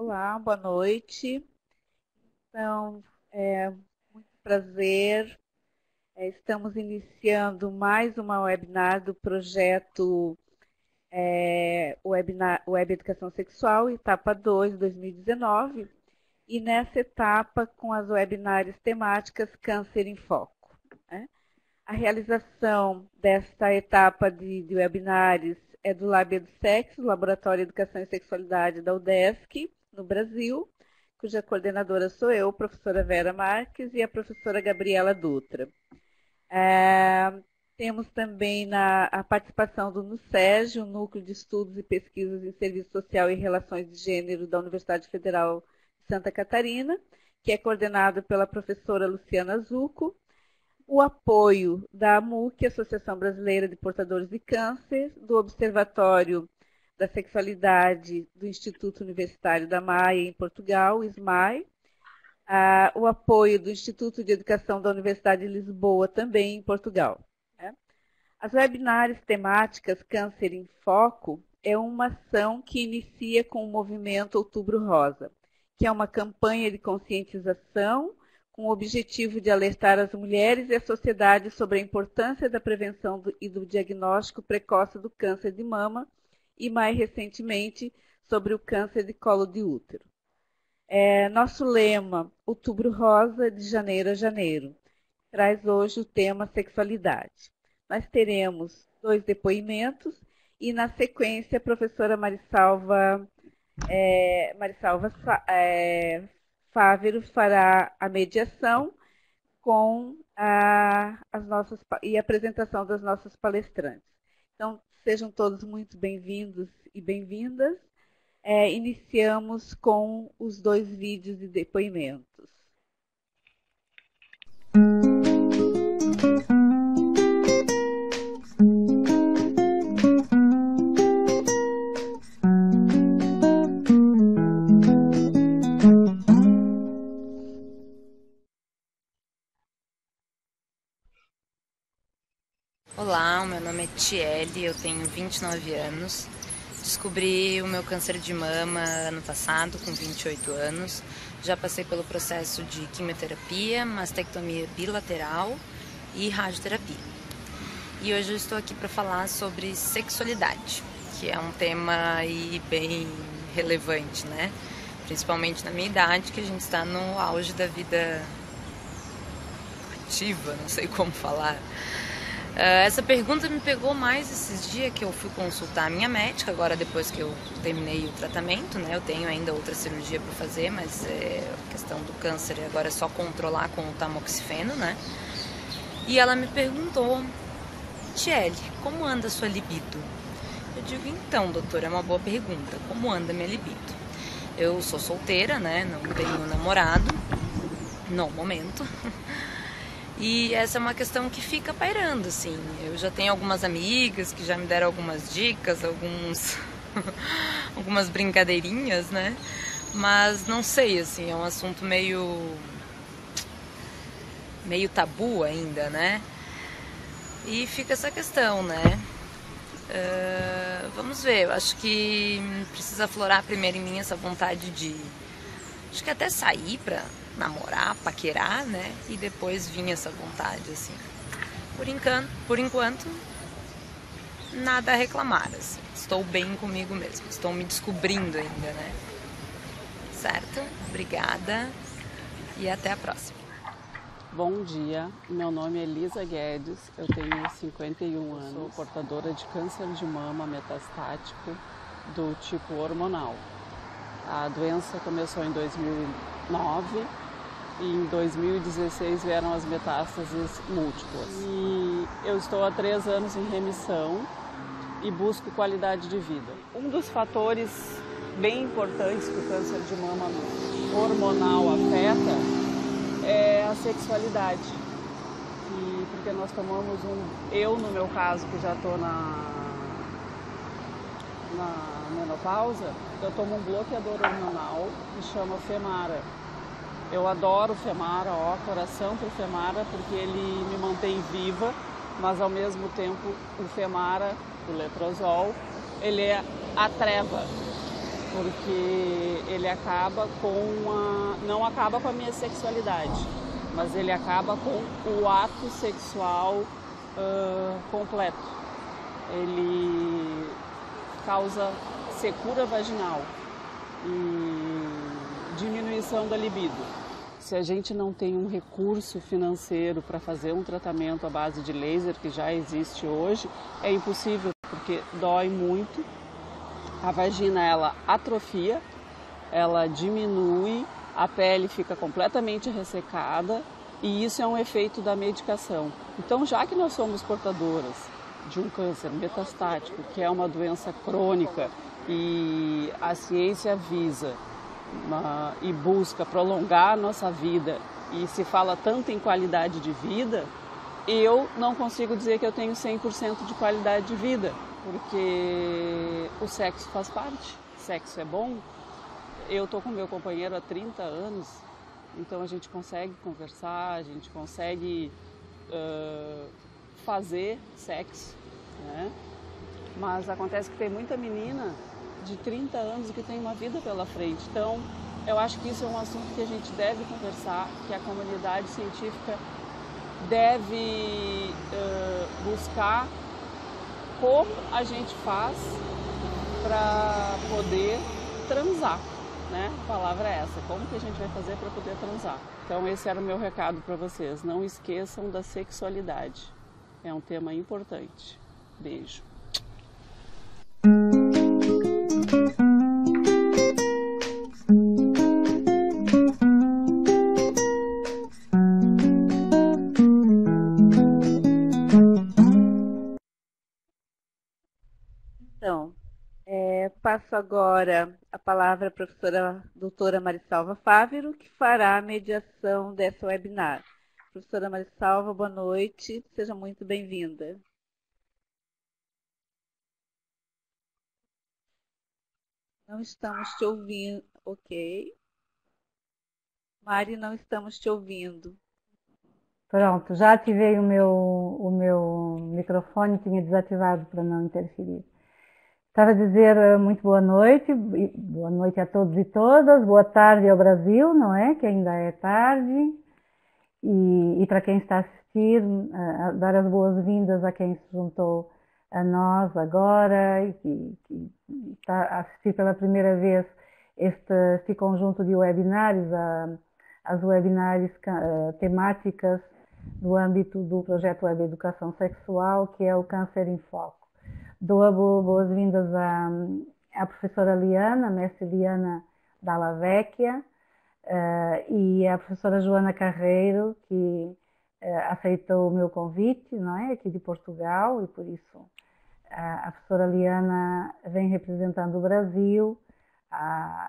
Olá, boa noite. Então, muito prazer. Estamos iniciando mais uma webinar do projeto Web Educação Sexual, etapa 2, 2019. E nessa etapa, com as webinars temáticas Câncer em Foco. A realização desta etapa de webinars é do Lab EduSex, Laboratório de Educação e Sexualidade da UDESC, no Brasil, cuja coordenadora sou eu, professora Vera Marques, e a professora Gabriela Dutra. Temos também a participação do NUSEG, o Núcleo de Estudos e Pesquisas em Serviço Social e Relações de Gênero da Universidade Federal de Santa Catarina, que é coordenado pela professora Luciana Zucco. O apoio da AMUC, Associação Brasileira de Portadores de Câncer, do Observatório da Sexualidade do Instituto Universitário da Maia, em Portugal, o ISMAI. O apoio do Instituto de Educação da Universidade de Lisboa, também em Portugal. As webinars temáticas Câncer em Foco é uma ação que inicia com o movimento Outubro Rosa, que é uma campanha de conscientização com o objetivo de alertar as mulheres e a sociedade sobre a importância da prevenção e do diagnóstico precoce do câncer de mama e, mais recentemente, sobre o câncer de colo de útero. Nosso lema, Outubro Rosa, de janeiro a janeiro, traz hoje o tema sexualidade. Nós teremos 2 depoimentos e, na sequência, a professora Marisalva Fávero fará a mediação com a apresentação das nossas palestrantes. Então, sejam todos muito bem-vindos e bem-vindas. Iniciamos com os 2 vídeos de depoimentos. Olá, o meu nome é Tiele, eu tenho 29 anos. Descobri o meu câncer de mama ano passado, com 28 anos. Já passei pelo processo de quimioterapia, mastectomia bilateral e radioterapia. E hoje eu estou aqui para falar sobre sexualidade, que é um tema aí bem relevante, né? Principalmente na minha idade, que a gente está no auge da vida ativa, não sei como falar. Essa pergunta me pegou mais esses dias que eu fui consultar a minha médica, agora depois que eu terminei o tratamento, né? Eu tenho ainda outra cirurgia para fazer, mas a questão do câncer agora é só controlar com o tamoxifeno, né? E ela me perguntou, Tiele, como anda a sua libido? Eu digo, então, doutora, é uma boa pergunta, como anda a minha libido? Eu sou solteira, né? Não tenho namorado, no momento. E essa é uma questão que fica pairando, assim. Eu já tenho algumas amigas que já me deram algumas dicas, algumas brincadeirinhas, né? Mas não sei, assim, é um assunto meio tabu ainda, né? E fica essa questão, né? Vamos ver, eu acho que precisa aflorar primeiro em mim essa vontade de... Acho que até sair pra namorar, paquerar, né? E depois vinha essa vontade, assim. Por enquanto, nada a reclamar, assim. Estou bem comigo mesmo. Estou me descobrindo ainda, né? Certo? Obrigada e até a próxima. Bom dia, meu nome é Elisa Guedes, eu tenho 51 anos, sou portadora de câncer de mama metastático do tipo hormonal. A doença começou em 2009 e em 2016 vieram as metástases múltiplas. E eu estou há 3 anos em remissão e busco qualidade de vida. Um dos fatores bem importantes que o câncer de mama hormonal afeta é a sexualidade. Porque nós tomamos eu no meu caso, que já estou na menopausa, eu tomo um bloqueador hormonal que chama Femara. Eu adoro o Femara, coração pro Femara, porque ele me mantém viva, mas ao mesmo tempo o Femara, o letrozol, ele é a treva. porque ele acaba não acaba com a minha sexualidade, mas ele acaba com o ato sexual completo. Ele causa secura vaginal e diminuição da libido. Se a gente não tem um recurso financeiro para fazer um tratamento à base de laser, que já existe hoje, é impossível, porque dói muito. A vagina, ela atrofia, ela diminui, a pele fica completamente ressecada e isso é um efeito da medicação. Então, já que nós somos portadoras de um câncer metastático, que é uma doença crônica e a ciência visa e busca prolongar a nossa vida e se fala tanto em qualidade de vida, eu não consigo dizer que eu tenho 100% de qualidade de vida, porque o sexo faz parte, sexo é bom. Eu estou com meu companheiro há 30 anos, então a gente consegue conversar, a gente consegue fazer sexo, né? Mas acontece que tem muita menina de 30 anos que tem uma vida pela frente. Então, eu acho que isso é um assunto que a gente deve conversar, que a comunidade científica deve buscar como a gente faz para poder transar, né? A palavra é essa, como que a gente vai fazer para poder transar. Então, esse era o meu recado para vocês. Não esqueçam da sexualidade. É um tema importante. Beijo. Então, passo agora a palavra à professora doutora Marisalva Fávero, que fará a mediação dessa webinar. Professora Marisalva, boa noite, seja muito bem-vinda. Não estamos te ouvindo, ok. Mari, não estamos te ouvindo. Pronto, já ativei o meu microfone, tinha desativado para não interferir. Estava a dizer muito boa noite a todos e todas, boa tarde ao Brasil, não é? Que ainda é tarde. E para quem está a assistir, dar as boas-vindas a quem se juntou a nós agora e que está a assistir pela primeira vez este conjunto de webinários, as webinários temáticas no âmbito do projeto Web Educação Sexual, que é o Câncer em Foco. Dou boas-vindas à professora Liana, mestre Liana Dalla Vecchia, e à professora Joana Carreiro, que aceitou o meu convite, não é? Aqui de Portugal, e por isso a professora Liana vem representando o Brasil,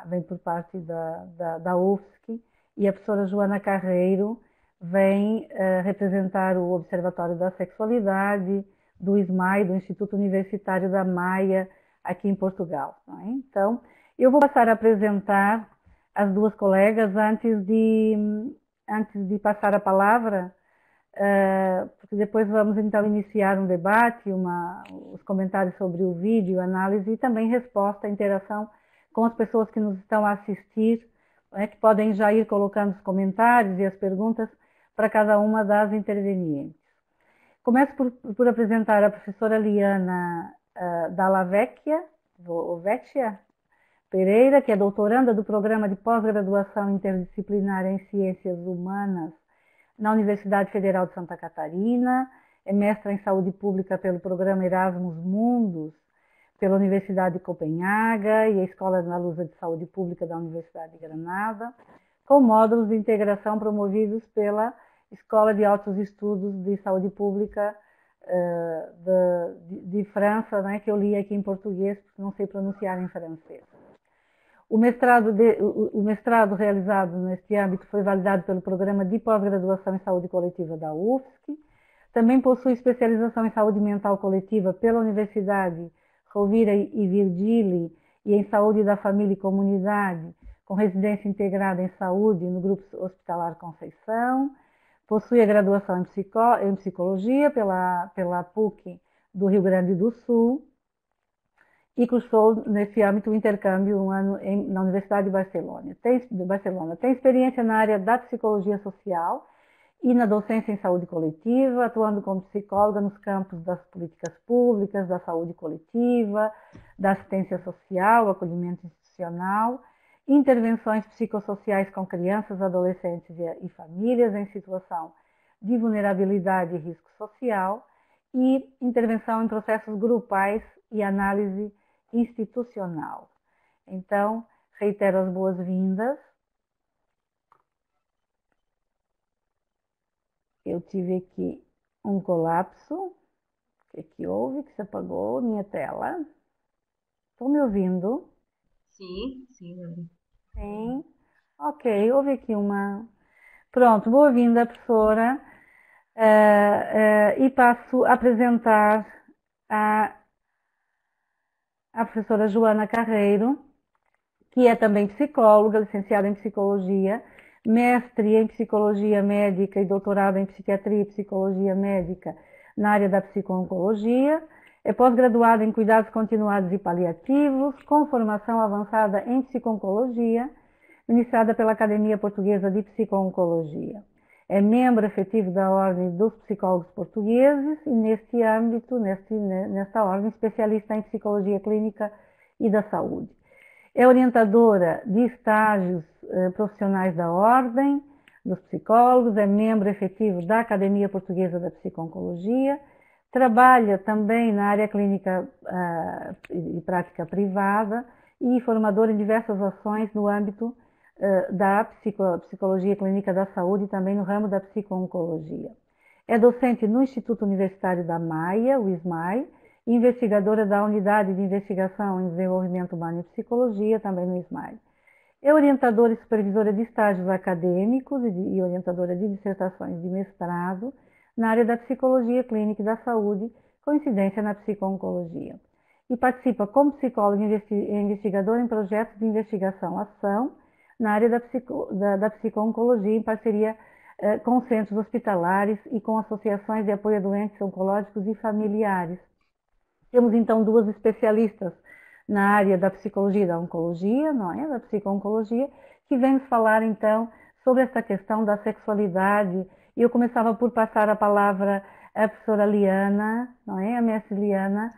vem por parte da UFSC, e a professora Joana Carreiro vem representar o Observatório da Sexualidade, do ISMAI, do Instituto Universitário da Maia, aqui em Portugal. Não é? Então, eu vou passar a apresentar as duas colegas antes de passar a palavra, porque depois vamos então iniciar um debate, os comentários sobre o vídeo, análise e também resposta, interação com as pessoas que nos estão a assistir, né, que podem já ir colocando os comentários e as perguntas para cada uma das intervenientes. Começo por apresentar a professora Liana Dalla Vecchia Pereira, que é doutoranda do Programa de Pós-Graduação Interdisciplinar em Ciências Humanas na Universidade Federal de Santa Catarina, é mestra em Saúde Pública pelo Programa Erasmus Mundus, pela Universidade de Copenhaga e a Escola na Lusa de Saúde Pública da Universidade de Granada, com módulos de integração promovidos pela Escola de Altos Estudos de Saúde Pública de França, né, que eu li aqui em português, porque não sei pronunciar em francês. O mestrado realizado neste âmbito foi validado pelo Programa de Pós-Graduação em Saúde Coletiva da UFSC. Também possui especialização em Saúde Mental Coletiva pela Universidade Rovira e Virgili e em Saúde da Família e Comunidade, com residência integrada em Saúde no Grupo Hospitalar Conceição. Possui a graduação em Psicologia pela PUC do Rio Grande do Sul e cursou nesse âmbito o intercâmbio um ano na Universidade de Barcelona. Tem experiência na área da psicologia social e na docência em saúde coletiva, atuando como psicóloga nos campos das políticas públicas, da saúde coletiva, da assistência social, acolhimento institucional, intervenções psicossociais com crianças, adolescentes e famílias em situação de vulnerabilidade e risco social e intervenção em processos grupais e análise institucional. Então, reitero as boas-vindas. Eu tive aqui um colapso. O que é que houve? Que se apagou minha tela? Estão me ouvindo? Sim. Sim. Ok, houve aqui uma... Pronto, boa-vinda, professora. E passo a apresentar a professora Joana Carreiro, que é também psicóloga, licenciada em psicologia, mestre em psicologia médica e doutorado em psiquiatria e psicologia médica na área da psico-oncologia, é pós-graduada em cuidados continuados e paliativos, com formação avançada em psico-oncologia, ministrada pela Academia Portuguesa de Psico-Oncologia. É membro efetivo da Ordem dos Psicólogos Portugueses e, neste âmbito, nesta ordem, especialista em psicologia clínica e da saúde. É orientadora de estágios profissionais da Ordem dos Psicólogos, é membro efetivo da Academia Portuguesa da Psico-Oncologia, trabalha também na área clínica e prática privada e formadora em diversas ações no âmbito da psicologia clínica da saúde e também no ramo da psico-oncologia. É docente no Instituto Universitário da Maia, o ISMAI, e investigadora da Unidade de Investigação em Desenvolvimento Humano e Psicologia, também no ISMAI. É orientadora e supervisora de estágios acadêmicos e orientadora de dissertações de mestrado na área da psicologia clínica e da saúde, com incidência na psico-oncologia. E participa como psicóloga e investigadora em projetos de investigação-ação na área da psico-oncologia, em parceria com centros hospitalares e com associações de apoio a doentes oncológicos e familiares. Temos, então, duas especialistas na área da psicologia e da oncologia, não é? Da psico-oncologia, que vêm nos falar, então, sobre essa questão da sexualidade. E eu começava por passar a palavra à professora Liana, não é? A mestre Liana,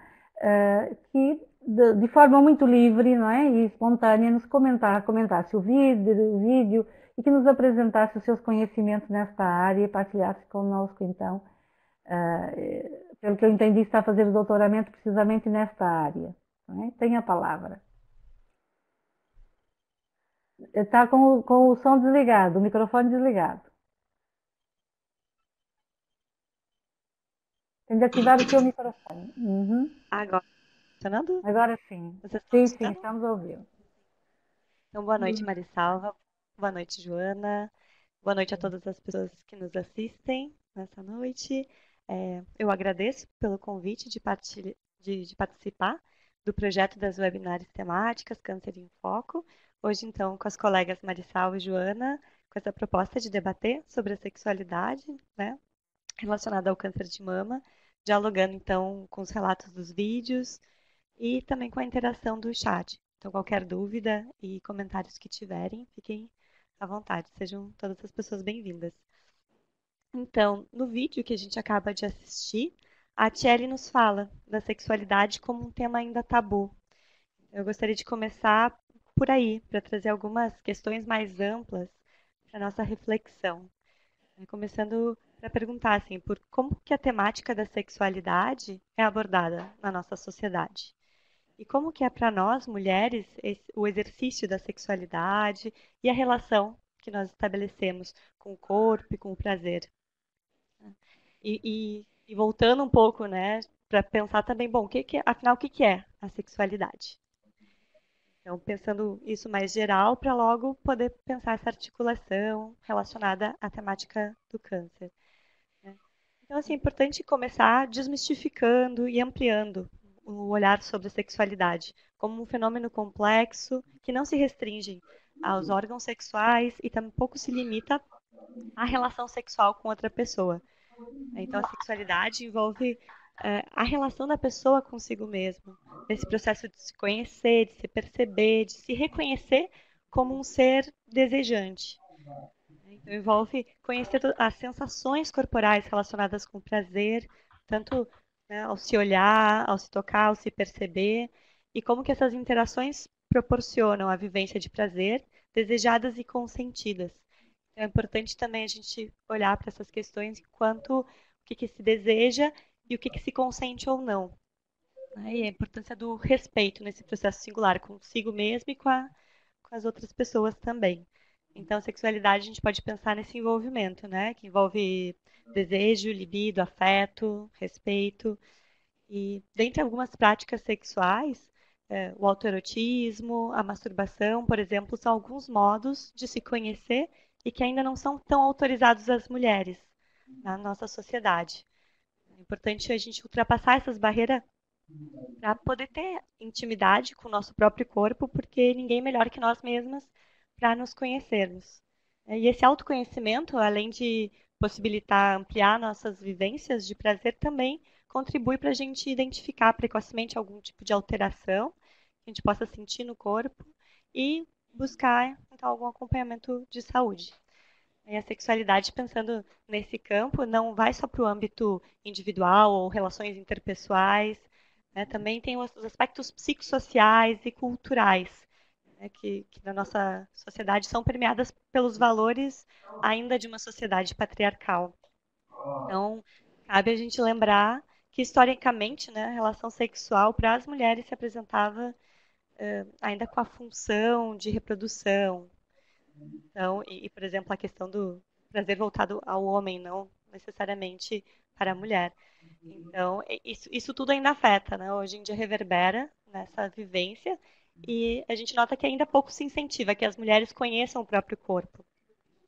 que de forma muito livre, não é? E espontânea nos comentasse o vídeo e que nos apresentasse os seus conhecimentos nesta área e partilhasse conosco, então, pelo que eu entendi, está a fazer o doutoramento precisamente nesta área. Não é? Tem a palavra. Está com o som desligado, o microfone desligado. Tem de ativar o seu microfone. Uhum. Agora, funcionando? Agora sim. Vocês estão Sim, escutando? estamos ouvindo. Então, boa noite, Marisalva. Boa noite, Joana. Boa noite a todas as pessoas que nos assistem nessa noite. Eu agradeço pelo convite de participar do projeto das webinários temáticas Câncer em Foco. Hoje, então, com as colegas Marisalva e Joana, com essa proposta de debater sobre a sexualidade, né, relacionada ao câncer de mama, dialogando, então, com os relatos dos vídeos e também com a interação do chat. Então, qualquer dúvida e comentários que tiverem, fiquem à vontade. Sejam todas as pessoas bem-vindas. Então, no vídeo que a gente acaba de assistir, a Thierry nos fala da sexualidade como um tema ainda tabu. Eu gostaria de começar por aí, para trazer algumas questões mais amplas para a nossa reflexão. Começando para perguntar assim, por como que a temática da sexualidade é abordada na nossa sociedade? E como que é para nós, mulheres, o exercício da sexualidade e a relação que nós estabelecemos com o corpo e com o prazer? E voltando um pouco, né, para pensar também, bom, afinal, o que é a sexualidade? Então, pensando isso mais geral, para logo poder pensar essa articulação relacionada à temática do câncer. Então, assim, é importante começar desmistificando e ampliando o olhar sobre a sexualidade como um fenômeno complexo que não se restringe aos órgãos sexuais e tampouco se limita à relação sexual com outra pessoa. Então, a sexualidade envolve a relação da pessoa consigo mesma, nesse processo de se conhecer, de se perceber, de se reconhecer como um ser desejante. Então, envolve conhecer as sensações corporais relacionadas com o prazer, tanto, né, ao se olhar, ao se tocar, ao se perceber, e como que essas interações proporcionam a vivência de prazer, desejadas e consentidas. Então, é importante também a gente olhar para essas questões enquanto o que se deseja e o que se consente ou não. E a importância do respeito nesse processo singular, consigo mesmo e com as outras pessoas também. Então, a sexualidade, a gente pode pensar nesse envolvimento, né? Que envolve desejo, libido, afeto, respeito. E dentre algumas práticas sexuais, o autoerotismo, a masturbação, por exemplo, são alguns modos de se conhecer e que ainda não são tão autorizados às mulheres na nossa sociedade. É importante a gente ultrapassar essas barreiras para poder ter intimidade com o nosso próprio corpo, porque ninguém melhor que nós mesmas para nos conhecermos. E esse autoconhecimento, além de possibilitar ampliar nossas vivências de prazer, também contribui para a gente identificar precocemente algum tipo de alteração que a gente possa sentir no corpo e buscar, então, algum acompanhamento de saúde. E a sexualidade, pensando nesse campo, não vai só para o âmbito individual ou relações interpessoais, né? Também tem os aspectos psicossociais e culturais, né, que na nossa sociedade são permeadas pelos valores ainda de uma sociedade patriarcal. Então, cabe a gente lembrar que, historicamente, né, a relação sexual para as mulheres se apresentava ainda com a função de reprodução. Então, por exemplo, a questão do prazer voltado ao homem, não necessariamente para a mulher. Então, isso tudo ainda afeta, né? Hoje em dia reverbera nessa vivência e a gente nota que ainda pouco se incentiva que as mulheres conheçam o próprio corpo,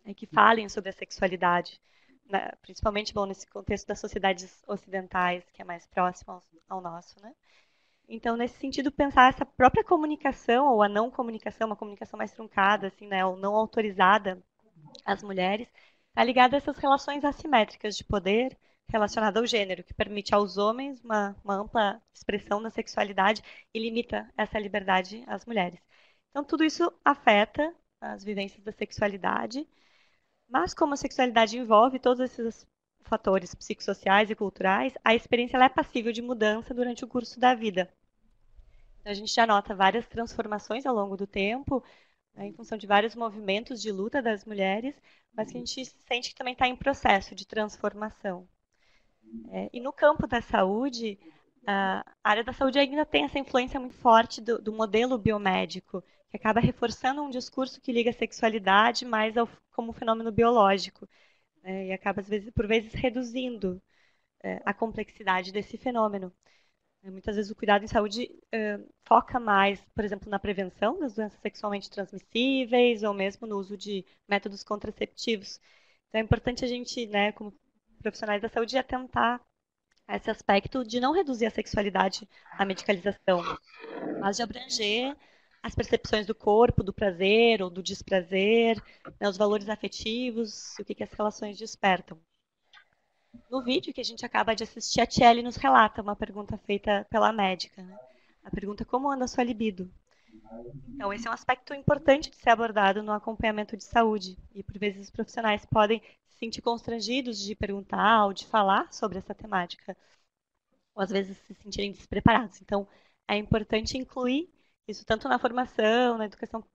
né? Que falem sobre a sexualidade, né? Principalmente, bom, nesse contexto das sociedades ocidentais, que é mais próximo ao nosso, né? Então, nesse sentido, pensar essa própria comunicação, ou a não comunicação, uma comunicação mais truncada, assim, né, ou não autorizada às mulheres, está ligada a essas relações assimétricas de poder relacionada ao gênero, que permite aos homens uma ampla expressão da sexualidade e limita essa liberdade às mulheres. Então, tudo isso afeta as vivências da sexualidade, mas como a sexualidade envolve todos esses fatores psicossociais e culturais, a experiência ela é passível de mudança durante o curso da vida. A gente já nota várias transformações ao longo do tempo, né, em função de vários movimentos de luta das mulheres, mas que a gente sente que também está em processo de transformação. E no campo da saúde, a área da saúde ainda tem essa influência muito forte do modelo biomédico, que acaba reforçando um discurso que liga a sexualidade mais como fenômeno biológico, né, e acaba, às vezes, por vezes, reduzindo a complexidade desse fenômeno. Muitas vezes o cuidado em saúde foca mais, por exemplo, na prevenção das doenças sexualmente transmissíveis ou mesmo no uso de métodos contraceptivos. Então é importante a gente, né, como profissionais da saúde, atentar a esse aspecto de não reduzir a sexualidade à medicalização, mas de abranger as percepções do corpo, do prazer ou do desprazer, né, os valores afetivos, o que as relações despertam. No vídeo que a gente acaba de assistir, a Tchelle nos relata uma pergunta feita pela médica. Né? A pergunta: como anda a sua libido? Então, esse é um aspecto importante de ser abordado no acompanhamento de saúde. E, por vezes, os profissionais podem se sentir constrangidos de perguntar ou de falar sobre essa temática. Ou, às vezes, se sentirem despreparados. Então, é importante incluir isso tanto na formação, na educação,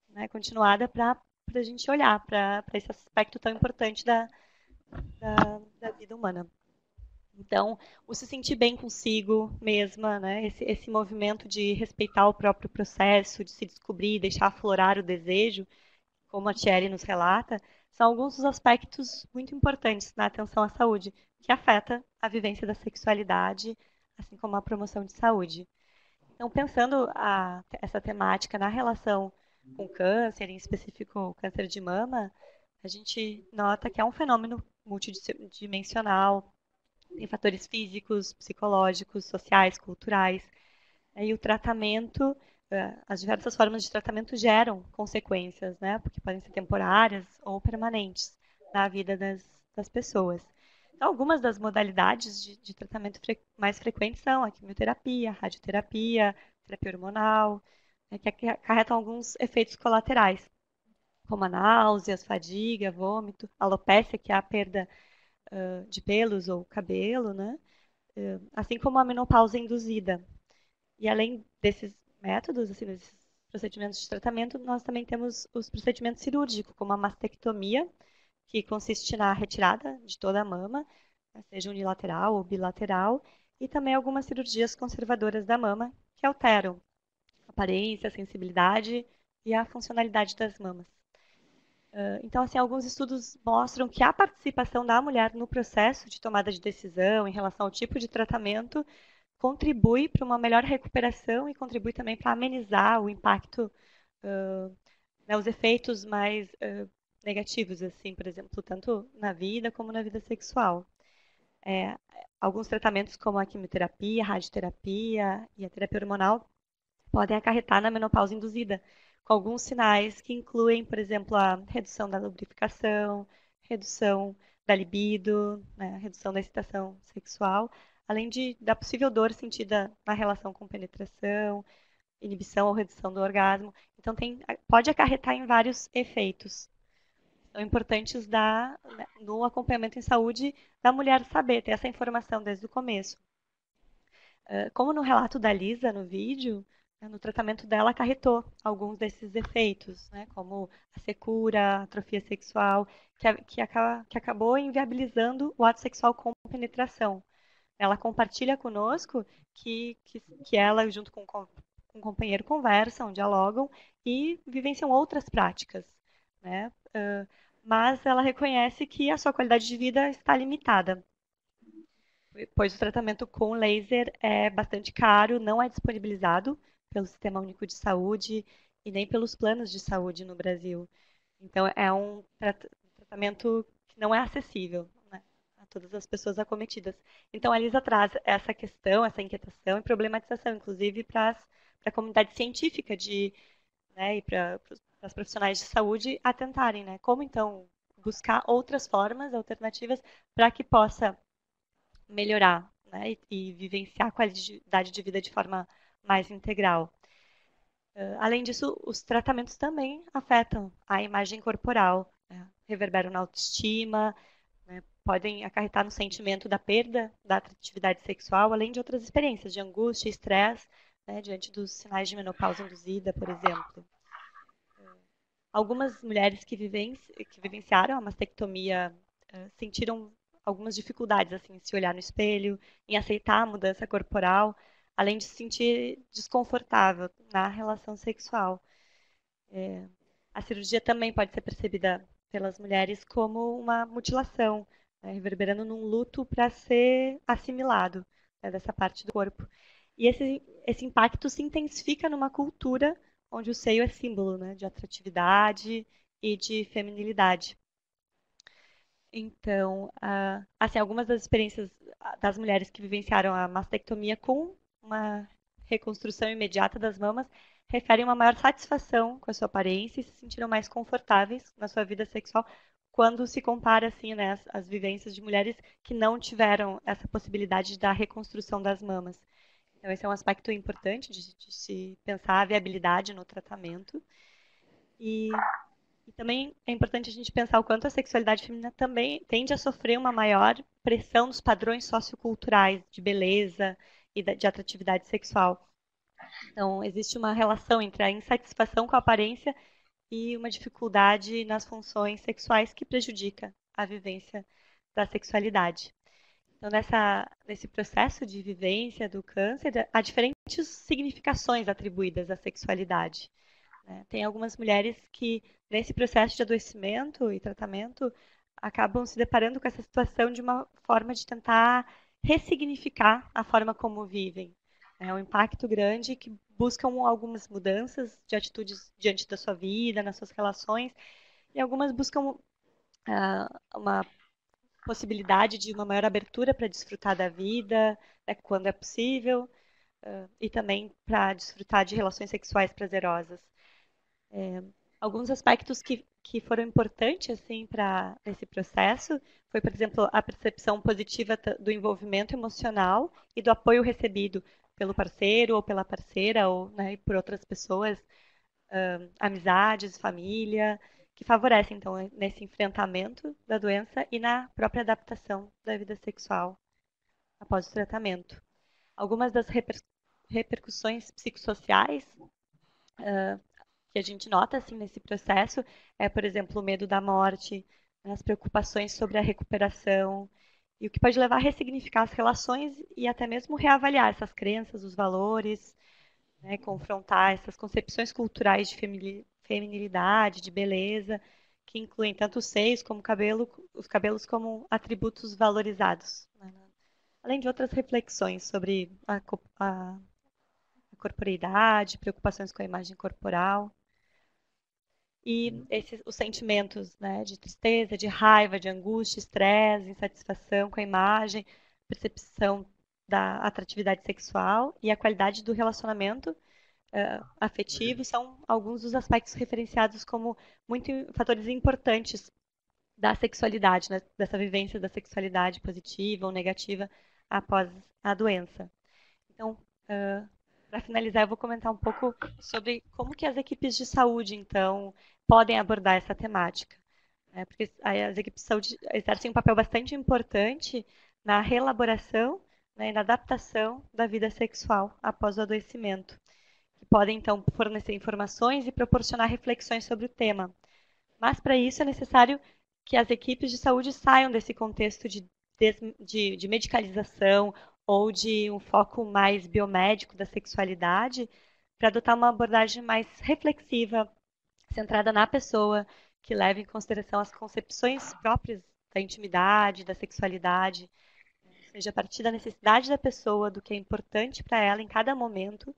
né, continuada, para a gente olhar para esse aspecto tão importante da vida humana. Então, o se sentir bem consigo mesma, né? Esse movimento de respeitar o próprio processo, de se descobrir, deixar aflorar o desejo, como a Thierry nos relata, são alguns dos aspectos muito importantes na atenção à saúde, que afeta a vivência da sexualidade, assim como a promoção de saúde. Então, pensando essa temática na relação com câncer, em específico o câncer de mama, a gente nota que é um fenômeno multidimensional, tem fatores físicos, psicológicos, sociais, culturais. E o tratamento, as diversas formas de tratamento geram consequências, né? Porque podem ser temporárias ou permanentes na vida das pessoas. Então, algumas das modalidades de tratamento mais frequentes são a quimioterapia, a radioterapia, terapia hormonal, né, que acarretam alguns efeitos colaterais, como a náusea, fadiga, vômito, alopécia, que é a perda de pelos ou cabelo, né? Assim como a menopausa induzida. E além desses métodos, assim, desses procedimentos de tratamento, nós também temos os procedimentos cirúrgicos, como a mastectomia, que consiste na retirada de toda a mama, né, seja unilateral ou bilateral, e também algumas cirurgias conservadoras da mama, que alteram a aparência, a sensibilidade e a funcionalidade das mamas. Então, assim, alguns estudos mostram que a participação da mulher no processo de tomada de decisão em relação ao tipo de tratamento contribui para uma melhor recuperação e contribui também para amenizar o impacto, né, os efeitos mais negativos, assim, por exemplo, tanto na vida como na vida sexual. Alguns tratamentos como a quimioterapia, a radioterapia e a terapia hormonal podem acarretar na menopausa induzida, com alguns sinais que incluem, por exemplo, a redução da lubrificação, redução da libido, né, redução da excitação sexual, além da possível dor sentida na relação com penetração, inibição ou redução do orgasmo. Então, pode acarretar em vários efeitos. São importantes no acompanhamento em saúde da mulher saber, ter essa informação desde o começo. Como no relato da Lisa, no vídeo, no tratamento dela acarretou alguns desses efeitos, né, como a secura, a atrofia sexual, que acabou inviabilizando o ato sexual com penetração. Ela compartilha conosco que ela, junto com um companheiro, conversam, dialogam e vivenciam outras práticas, né? Mas ela reconhece que a sua qualidade de vida está limitada, pois o tratamento com laser é bastante caro, não é disponibilizado pelo Sistema Único de Saúde e nem pelos planos de saúde no Brasil. Então, é um tratamento que não é acessível, né, a todas as pessoas acometidas. Então, a Lisa traz essa questão, essa inquietação e problematização, inclusive para a comunidade científica né, e para os profissionais de saúde atentarem, né, como então buscar outras formas alternativas para que possa melhorar, né, e vivenciar a qualidade de vida de forma mais integral. Além disso, os tratamentos também afetam a imagem corporal, né, reverberam na autoestima, né, podem acarretar no sentimento da perda da atratividade sexual, além de outras experiências de angústia e estresse, né, diante dos sinais de menopausa induzida, por exemplo. Algumas mulheres que vivenciaram a mastectomia sentiram algumas dificuldades assim, em se olhar no espelho, em aceitar a mudança corporal, além de se sentir desconfortável na relação sexual. A cirurgia também pode ser percebida pelas mulheres como uma mutilação, né, reverberando num luto para ser assimilado, né, dessa parte do corpo. E esse impacto se intensifica numa cultura onde o seio é símbolo, né, de atratividade e de feminilidade. Então, assim, algumas das experiências das mulheres que vivenciaram a mastectomia com uma reconstrução imediata das mamas referem uma maior satisfação com a sua aparência e se sentiram mais confortáveis na sua vida sexual quando se compara, assim, né, as vivências de mulheres que não tiveram essa possibilidade da reconstrução das mamas. Então, esse é um aspecto importante de se pensar a viabilidade no tratamento. E também é importante a gente pensar o quanto a sexualidade feminina também tende a sofrer uma maior pressão dos padrões socioculturais de beleza e de atratividade sexual. Então, existe uma relação entre a insatisfação com a aparência e uma dificuldade nas funções sexuais que prejudica a vivência da sexualidade. Então, nesse processo de vivência do câncer, há diferentes significações atribuídas à sexualidade. Tem algumas mulheres que, nesse processo de adoecimento e tratamento, acabam se deparando com essa situação de uma forma de tentar ressignificar a forma como vivem. É um impacto grande que buscam algumas mudanças de atitudes diante da sua vida, nas suas relações, e algumas buscam uma possibilidade de uma maior abertura para desfrutar da vida, né, quando é possível, e também para desfrutar de relações sexuais prazerosas. Alguns aspectos que que foram importantes assim para esse processo foi, por exemplo, a percepção positiva do envolvimento emocional e do apoio recebido pelo parceiro ou pela parceira ou, né, por outras pessoas, amizades, família, que favorecem então nesse enfrentamento da doença e na própria adaptação da vida sexual após o tratamento. Algumas das repercussões psicossociais que a gente nota assim nesse processo é, por exemplo, o medo da morte, as preocupações sobre a recuperação e o que pode levar a ressignificar as relações e até mesmo reavaliar essas crenças, os valores, né, confrontar essas concepções culturais de feminilidade, de beleza, que incluem tanto os seios como os cabelos como atributos valorizados, né? Além de outras reflexões sobre a corporeidade, preocupações com a imagem corporal. E os sentimentos, né, de tristeza, de raiva, de angústia, estresse, insatisfação com a imagem, percepção da atratividade sexual e a qualidade do relacionamento afetivo são alguns dos aspectos referenciados como fatores importantes da sexualidade, né, dessa vivência da sexualidade positiva ou negativa após a doença. Então, para finalizar, eu vou comentar um pouco sobre como que as equipes de saúde, então, podem abordar essa temática. Né? Porque as equipes de saúde exercem um papel bastante importante na reelaboração, né, e na adaptação da vida sexual após o adoecimento, que podem, então, fornecer informações e proporcionar reflexões sobre o tema. Mas, para isso, é necessário que as equipes de saúde saiam desse contexto de medicalização ou de um foco mais biomédico da sexualidade, para adotar uma abordagem mais reflexiva, centrada na pessoa, que leve em consideração as concepções próprias da intimidade, da sexualidade, ou seja, a partir da necessidade da pessoa, do que é importante para ela em cada momento,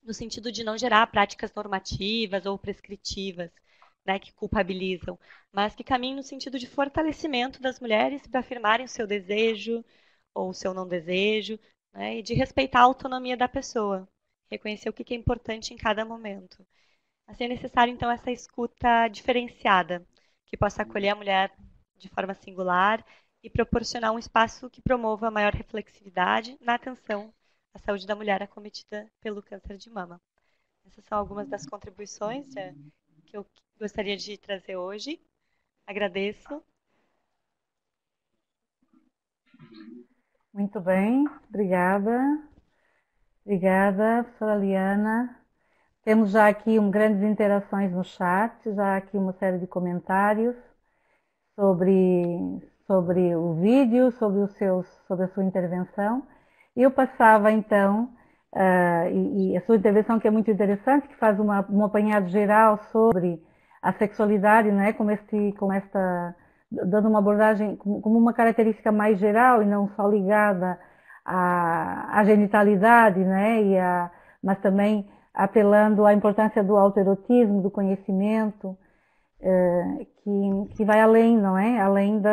no sentido de não gerar práticas normativas ou prescritivas, né, que culpabilizam, mas que caminham no sentido de fortalecimento das mulheres para afirmarem o seu desejo ou o seu não desejo, né, e de respeitar a autonomia da pessoa, reconhecer o que é importante em cada momento. Assim, é necessário, então, essa escuta diferenciada, que possa acolher a mulher de forma singular e proporcionar um espaço que promova a maior reflexividade na atenção à saúde da mulher acometida pelo câncer de mama. Essas são algumas das contribuições que eu gostaria de trazer hoje. Agradeço. Muito bem, obrigada. Obrigada, professora Liana. Temos já aqui grandes interações no chat, já aqui uma série de comentários sobre o vídeo, sobre a sua intervenção. Eu passava então, e a sua intervenção que é muito interessante, que faz um apanhado geral sobre a sexualidade, não é? Dando uma abordagem como uma característica mais geral e não só ligada à genitalidade, né? Mas também apelando à importância do autoerotismo, do conhecimento, que vai além, não é? Além de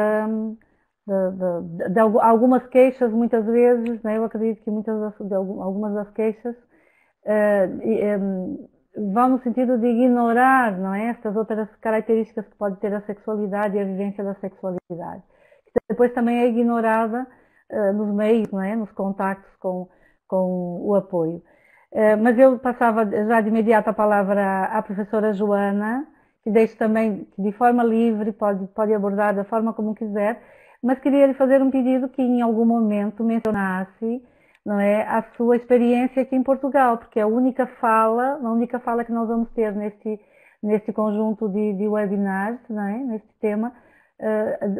algumas queixas, muitas vezes, né? Eu acredito que algumas das queixas vão no sentido de ignorar, não é? Estas outras características que pode ter a sexualidade e a vivência da sexualidade. Que depois também é ignorada nos meios, não é? Nos contactos com o apoio. Mas eu passava já de imediato a palavra à professora Joana, que deixo também, que de forma livre pode abordar da forma como quiser, mas queria lhe fazer um pedido que em algum momento mencionasse, não é, a sua experiência aqui em Portugal, porque é a única fala que nós vamos ter neste conjunto de webinars, não é, neste tema,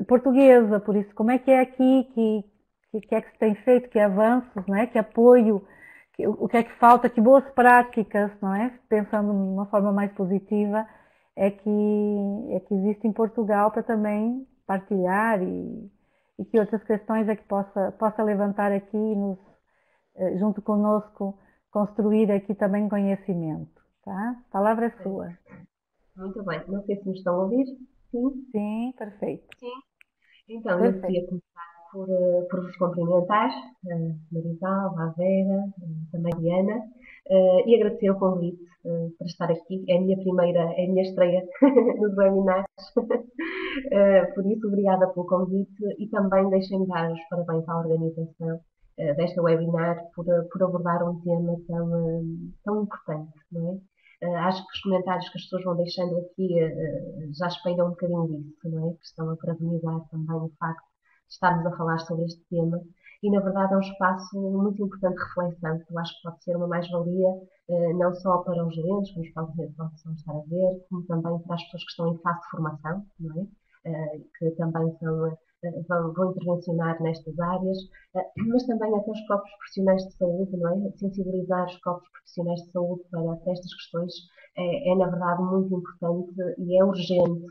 portuguesa. Por isso, como é que é aqui, que é que se tem feito, que avanços, não é, que apoio, o que é que falta, que boas práticas, não é, pensando de uma forma mais positiva, é que existe em Portugal para também partilhar e que outras questões é que possa levantar aqui junto conosco, construir aqui também conhecimento, tá? A palavra é sua. Muito bem, não sei se me estão a ouvir. Sim? Sim, perfeito. Sim. Então, perfeito. Eu queria começar por vos cumprimentar, a Marisalva, a Vera, também a Diana, E agradecer o convite para estar aqui. É a minha estreia nos webinars. Por isso, obrigada pelo convite e também deixem-me dar os parabéns à organização desta webinar por abordar um tema tão importante, não é? Acho que os comentários que as pessoas vão deixando aqui já espelham um bocadinho disso, não é? Que estão a parabenizar também o facto de estarmos a falar sobre este tema e, na verdade, é um espaço muito importante de reflexão, que eu acho que pode ser uma mais-valia não só para os gerentes, que nos possam estar a ver, como também para as pessoas que estão em fase de formação, não é? Que também vão intervencionar nestas áreas, mas também até os próprios profissionais de saúde, não é? Sensibilizar os próprios profissionais de saúde para estas questões na verdade, muito importante e é urgente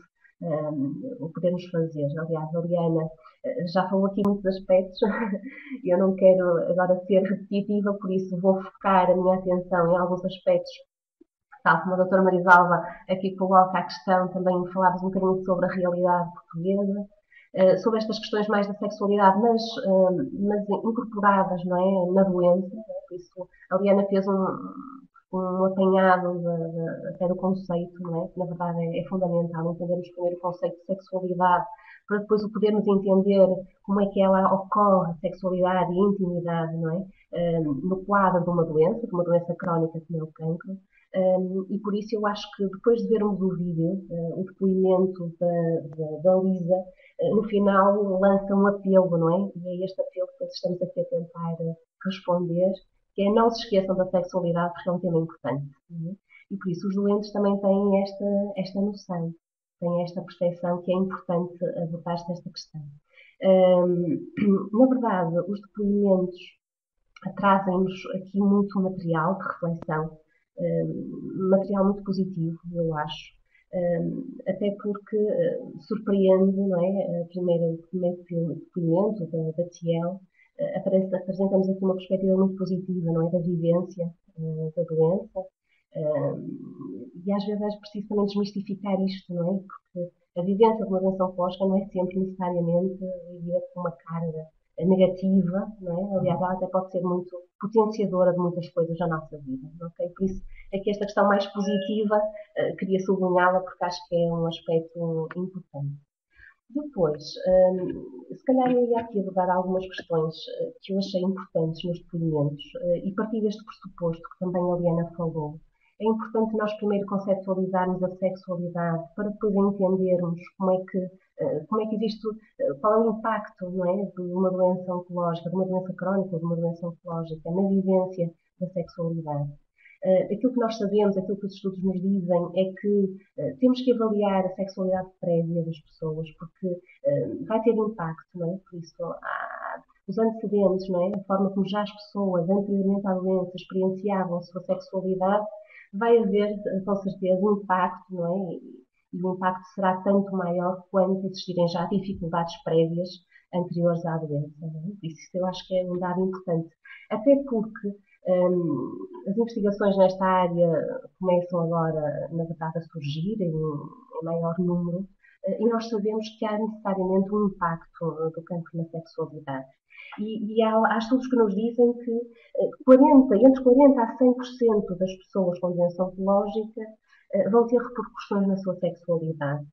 o podermos fazer. Aliás, a Liana já falou aqui muitos aspectos, eu não quero agora ser repetitiva, por isso vou focar a minha atenção em alguns aspectos, tal como a doutora Marisalva aqui coloca a questão, também falámos um bocadinho sobre a realidade portuguesa, sobre estas questões mais da sexualidade, mas incorporadas, não é, na doença. Por isso, a Liana fez um apanhado até do conceito, não é? Que na verdade é fundamental entendermos primeiro o conceito de sexualidade, para depois o podermos entender como é que ela ocorre, sexualidade e intimidade, não é? No quadro de uma doença crónica como é o cancro. E por isso eu acho que depois de vermos o vídeo, o depoimento da Lisa, no final lança um apelo, não é? E é este apelo que nós estamos aqui a tentar responder, que é não se esqueçam da sexualidade, porque é um tema importante. Não é? E por isso os doentes também têm esta noção, têm esta percepção que é importante abordar-se esta questão. Na verdade, os depoimentos trazem-nos aqui muito material de reflexão, material muito positivo, eu acho. Até porque surpreende, não é? O primeiro depoimento da Tiel, apresentamos aqui uma perspectiva muito positiva, não é? Da vivência da doença. E às vezes é preciso também desmistificar isto, não é? Porque a vivência de uma doença oncológica não é sempre necessariamente vivida com uma carga negativa, não é? Aliás, ela até pode ser muito potenciadora de muitas coisas na nossa vida, ok? Por isso é que esta questão mais positiva queria sublinhá-la porque acho que é um aspecto importante. Depois, se calhar eu ia aqui abordar algumas questões que eu achei importantes nos depoimentos e partir deste pressuposto que também a Liana falou. É importante nós primeiro conceptualizarmos a sexualidade para depois entendermos como é que existe, qual é o impacto, não é, de uma doença oncológica, de uma doença crónica, de uma doença oncológica na vivência da sexualidade. Aquilo que nós sabemos, aquilo que os estudos nos dizem é que temos que avaliar a sexualidade prévia das pessoas, porque vai ter impacto, não é? Por isso, os antecedentes, não é? A forma como já as pessoas, anteriormente à doença, experienciavam a sua sexualidade, vai haver, com certeza, impacto, não é? E o impacto será tanto maior quanto existirem já dificuldades prévias anteriores à doença. Não é? Isso eu acho que é um dado importante. Até porque as investigações nesta área começam agora, na verdade, a surgir em maior número e nós sabemos que há necessariamente um impacto do cancro na sexualidade. E há estudos que nos dizem que entre 40% a 100% das pessoas com doença oncológica vão ter repercussões na sua sexualidade.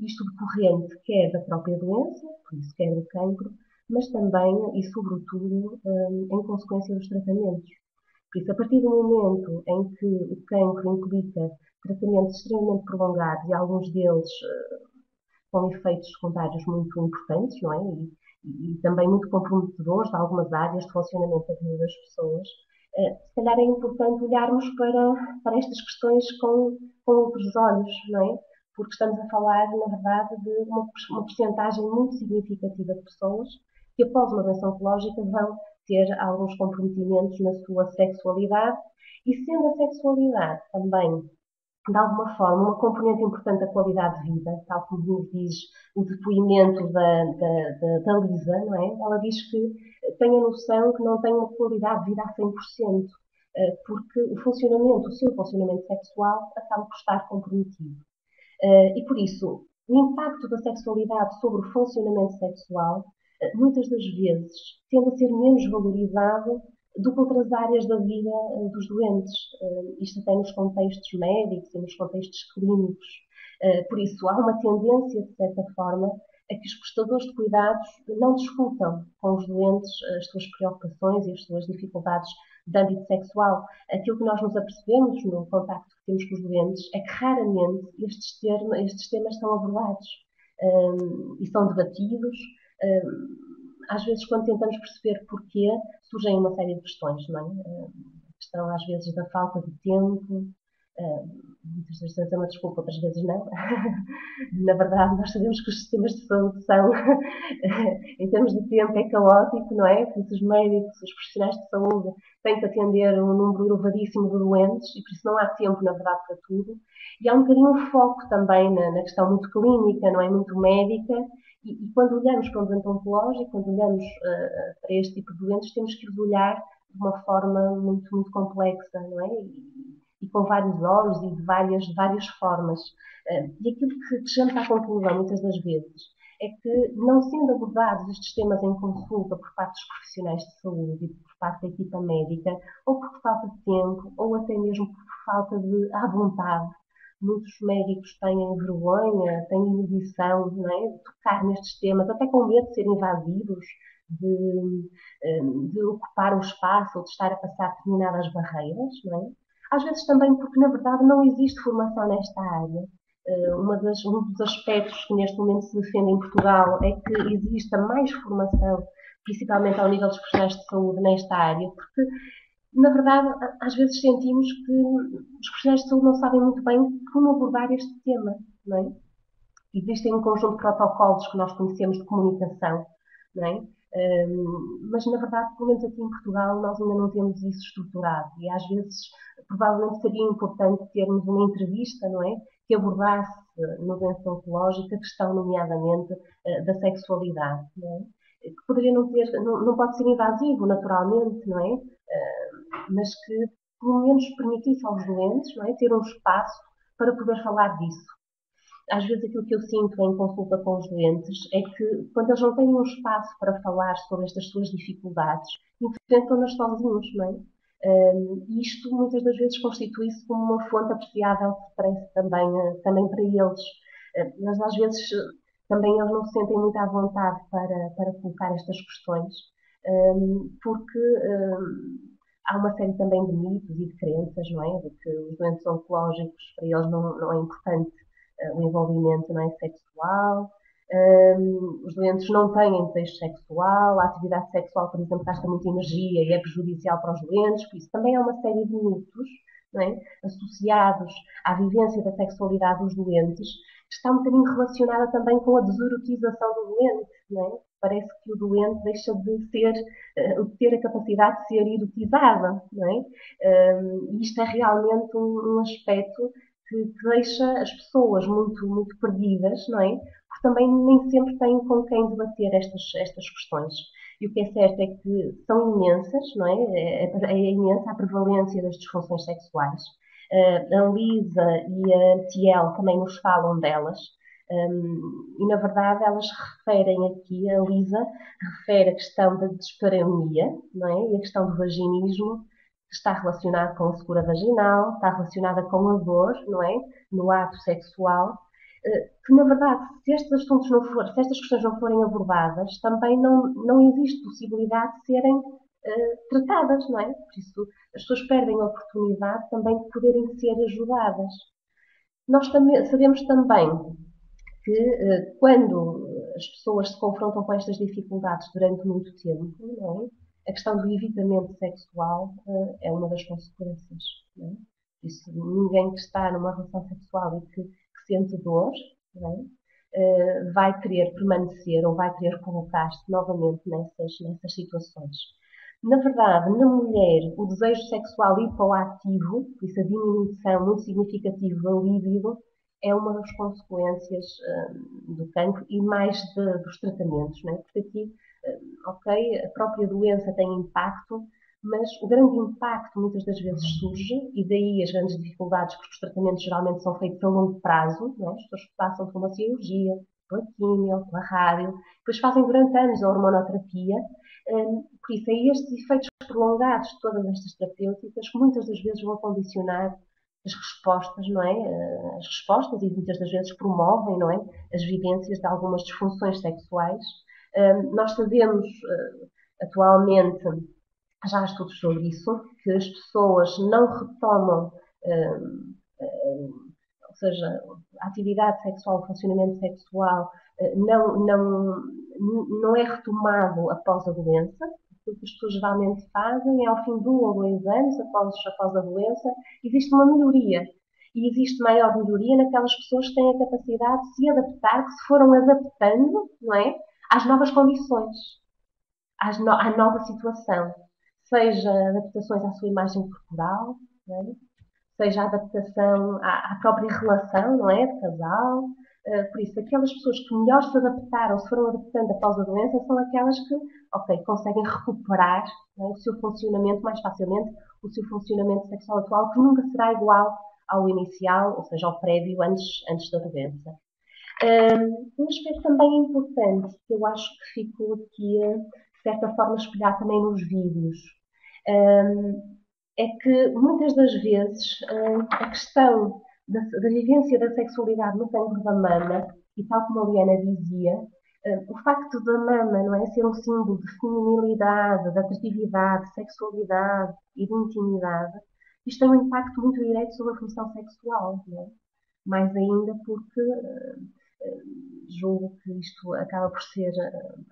Isto decorrente quer da própria doença, por isso quer do cancro, mas também e sobretudo em consequência dos tratamentos. Por isso, a partir do momento em que o cancro implica tratamentos extremamente prolongados e alguns deles com efeitos secundários muito importantes, não é? E também muito comprometedores de algumas áreas de funcionamento da vida das pessoas, se calhar é importante olharmos para estas questões com outros olhos, não é? Porque estamos a falar, na verdade, de uma porcentagem muito significativa de pessoas que após uma doença oncológica vão ter alguns comprometimentos na sua sexualidade e sendo a sexualidade também de alguma forma, uma componente importante da qualidade de vida, tal como nos diz o depoimento da Lisa, não é? Ela diz que tem a noção que não tem uma qualidade de vida a 100%, porque o seu funcionamento sexual acaba por estar comprometido. E por isso, o impacto da sexualidade sobre o funcionamento sexual, muitas das vezes, tende a ser menos valorizado do que outras áreas da vida dos doentes, isto até nos contextos médicos e nos contextos clínicos. Por isso, há uma tendência, de certa forma, a que os prestadores de cuidados não discutam com os doentes as suas preocupações e as suas dificuldades de âmbito sexual. Aquilo que nós nos apercebemos no contacto que temos com os doentes é que raramente estes temas são abordados e são debatidos. Às vezes, quando tentamos perceber porquê, surgem uma série de questões, não é? A questão, às vezes, da falta de tempo, muitas vezes é uma desculpa, outras vezes não. Na verdade, nós sabemos que os sistemas de saúde são, em termos de tempo, é caótico, não é? Por isso, os médicos, os profissionais de saúde têm que atender um número elevadíssimo de doentes e, por isso, não há tempo, na verdade, para tudo. E há um bocadinho um foco também na questão muito clínica, não é? Muito médica. E quando olhamos para um doente oncológico, quando olhamos para este tipo de doentes, temos que os olhar de uma forma muito, muito complexa, não é? E com vários olhos e de várias formas. E aquilo que chegamos à conclusão, muitas das vezes, é que, não sendo abordados estes temas em consulta por parte dos profissionais de saúde e por parte da equipa médica, ou por falta de tempo, ou até mesmo por falta de à vontade, muitos médicos têm vergonha, têm inibição, não é, de tocar nestes temas, até com medo de serem invasivos, de ocupar o espaço ou de estar a passar determinadas barreiras, não é? Às vezes também porque, na verdade, não existe formação nesta área. Um dos aspectos que neste momento se defende em Portugal é que exista mais formação, principalmente ao nível dos profissionais de saúde nesta área, porque, na verdade, às vezes sentimos que os profissionais de saúde não sabem muito bem como abordar este tema, não é? Existem um conjunto de protocolos que nós conhecemos de comunicação, não é? Mas, na verdade, pelo menos aqui em Portugal, nós ainda não temos isso estruturado e, às vezes, provavelmente seria importante termos uma entrevista, não é? Que abordasse na doença oncológica a questão, nomeadamente, da sexualidade, não é? Que poderia não pode ser invasivo, naturalmente, não é? Mas que, pelo menos, permitisse aos doentes, não é? Ter um espaço para poder falar disso. Às vezes aquilo que eu sinto em consulta com os doentes é que, quando eles não têm um espaço para falar sobre estas suas dificuldades, enfrentam-nas sozinhos, não é? E isto, muitas das vezes, constitui-se como uma fonte apreciável de stress também para eles. Mas, às vezes, também eles não se sentem muito à vontade para colocar estas questões, porque há uma série também de mitos e de crenças, não é? De que os doentes oncológicos, para eles, não é importante o envolvimento, não é, sexual. Os doentes não têm desejo sexual, a atividade sexual, por exemplo, gasta muita energia e é prejudicial para os doentes, por isso também há uma série de mitos, não é, associados à vivência da sexualidade dos doentes, que está um bocadinho relacionada também com a deserotização do doente, não é? Parece que o doente deixa de ter a capacidade de ser erotizado, não é? E isto é realmente um aspecto que deixa as pessoas muito, muito perdidas, não é? Porque também nem sempre têm com quem debater estas questões. E o que é certo é que são imensas, não é? É imensa a prevalência das disfunções sexuais. A Lisa e a Tiel também nos falam delas. E, na verdade, elas referem aqui, a Lisa refere a questão da dispareunia, não é? E a questão do vaginismo, que está relacionada com a secura vaginal, está relacionada com a dor, não é? No ato sexual. Que, na verdade, se estas questões não forem abordadas, também não existe possibilidade de serem tratadas, não é? Por isso, as pessoas perdem a oportunidade também de poderem ser ajudadas. Nós também, sabemos também que quando as pessoas se confrontam com estas dificuldades durante muito tempo, não é? A questão do evitamento sexual é uma das consequências. Não é? Por isso, ninguém que está numa relação sexual e que sente dor, não é? Vai querer permanecer ou vai querer colocar-se novamente nessas situações. Na verdade, na mulher, o desejo sexual hipoativo, por isso a diminuição muito significativa da libido, é uma das consequências do cancro e mais dos tratamentos, não é? Porque aqui, ok, a própria doença tem impacto, mas o grande impacto muitas das vezes surge, e daí as grandes dificuldades, porque os tratamentos geralmente são feitos a longo prazo, não é? As pessoas passam por uma cirurgia, pela quimio, pela rádio, depois fazem durante anos a hormonoterapia, Por isso, é estes efeitos prolongados de todas estas terapêuticas que muitas das vezes vão condicionar as respostas, não é? As respostas e muitas das vezes promovem, não é? As vivências de algumas disfunções sexuais. Nós sabemos atualmente, já há estudos sobre isso, que as pessoas não retomam, ou seja, a atividade sexual, o funcionamento sexual não é retomado após a doença. O que as pessoas geralmente fazem é ao fim de 1 ou 2 anos, após a doença, existe uma melhoria. E existe maior melhoria naquelas pessoas que têm a capacidade de se adaptar, que se foram adaptando, não é, às novas condições, à nova situação. Seja adaptações à sua imagem corporal, não é? Seja a adaptação à própria relação, não é, de casal. Por isso, aquelas pessoas que melhor se adaptaram, se foram adaptando após a doença, são aquelas que, ok, conseguem recuperar, não é, o seu funcionamento mais facilmente, o seu funcionamento sexual atual, que nunca será igual ao inicial, ou seja, ao prévio antes da doença. Um aspecto também importante, que eu acho que ficou aqui, de certa forma, espelhado também nos vídeos, é que muitas das vezes a questão da vivência da sexualidade no cancro da mama, e tal como a Liana dizia, o facto da mama, não é, ser um símbolo de feminilidade, de atratividade, de sexualidade e de intimidade, isto tem um impacto muito direto sobre a função sexual, não é? Mais ainda porque julgo que isto acaba por ser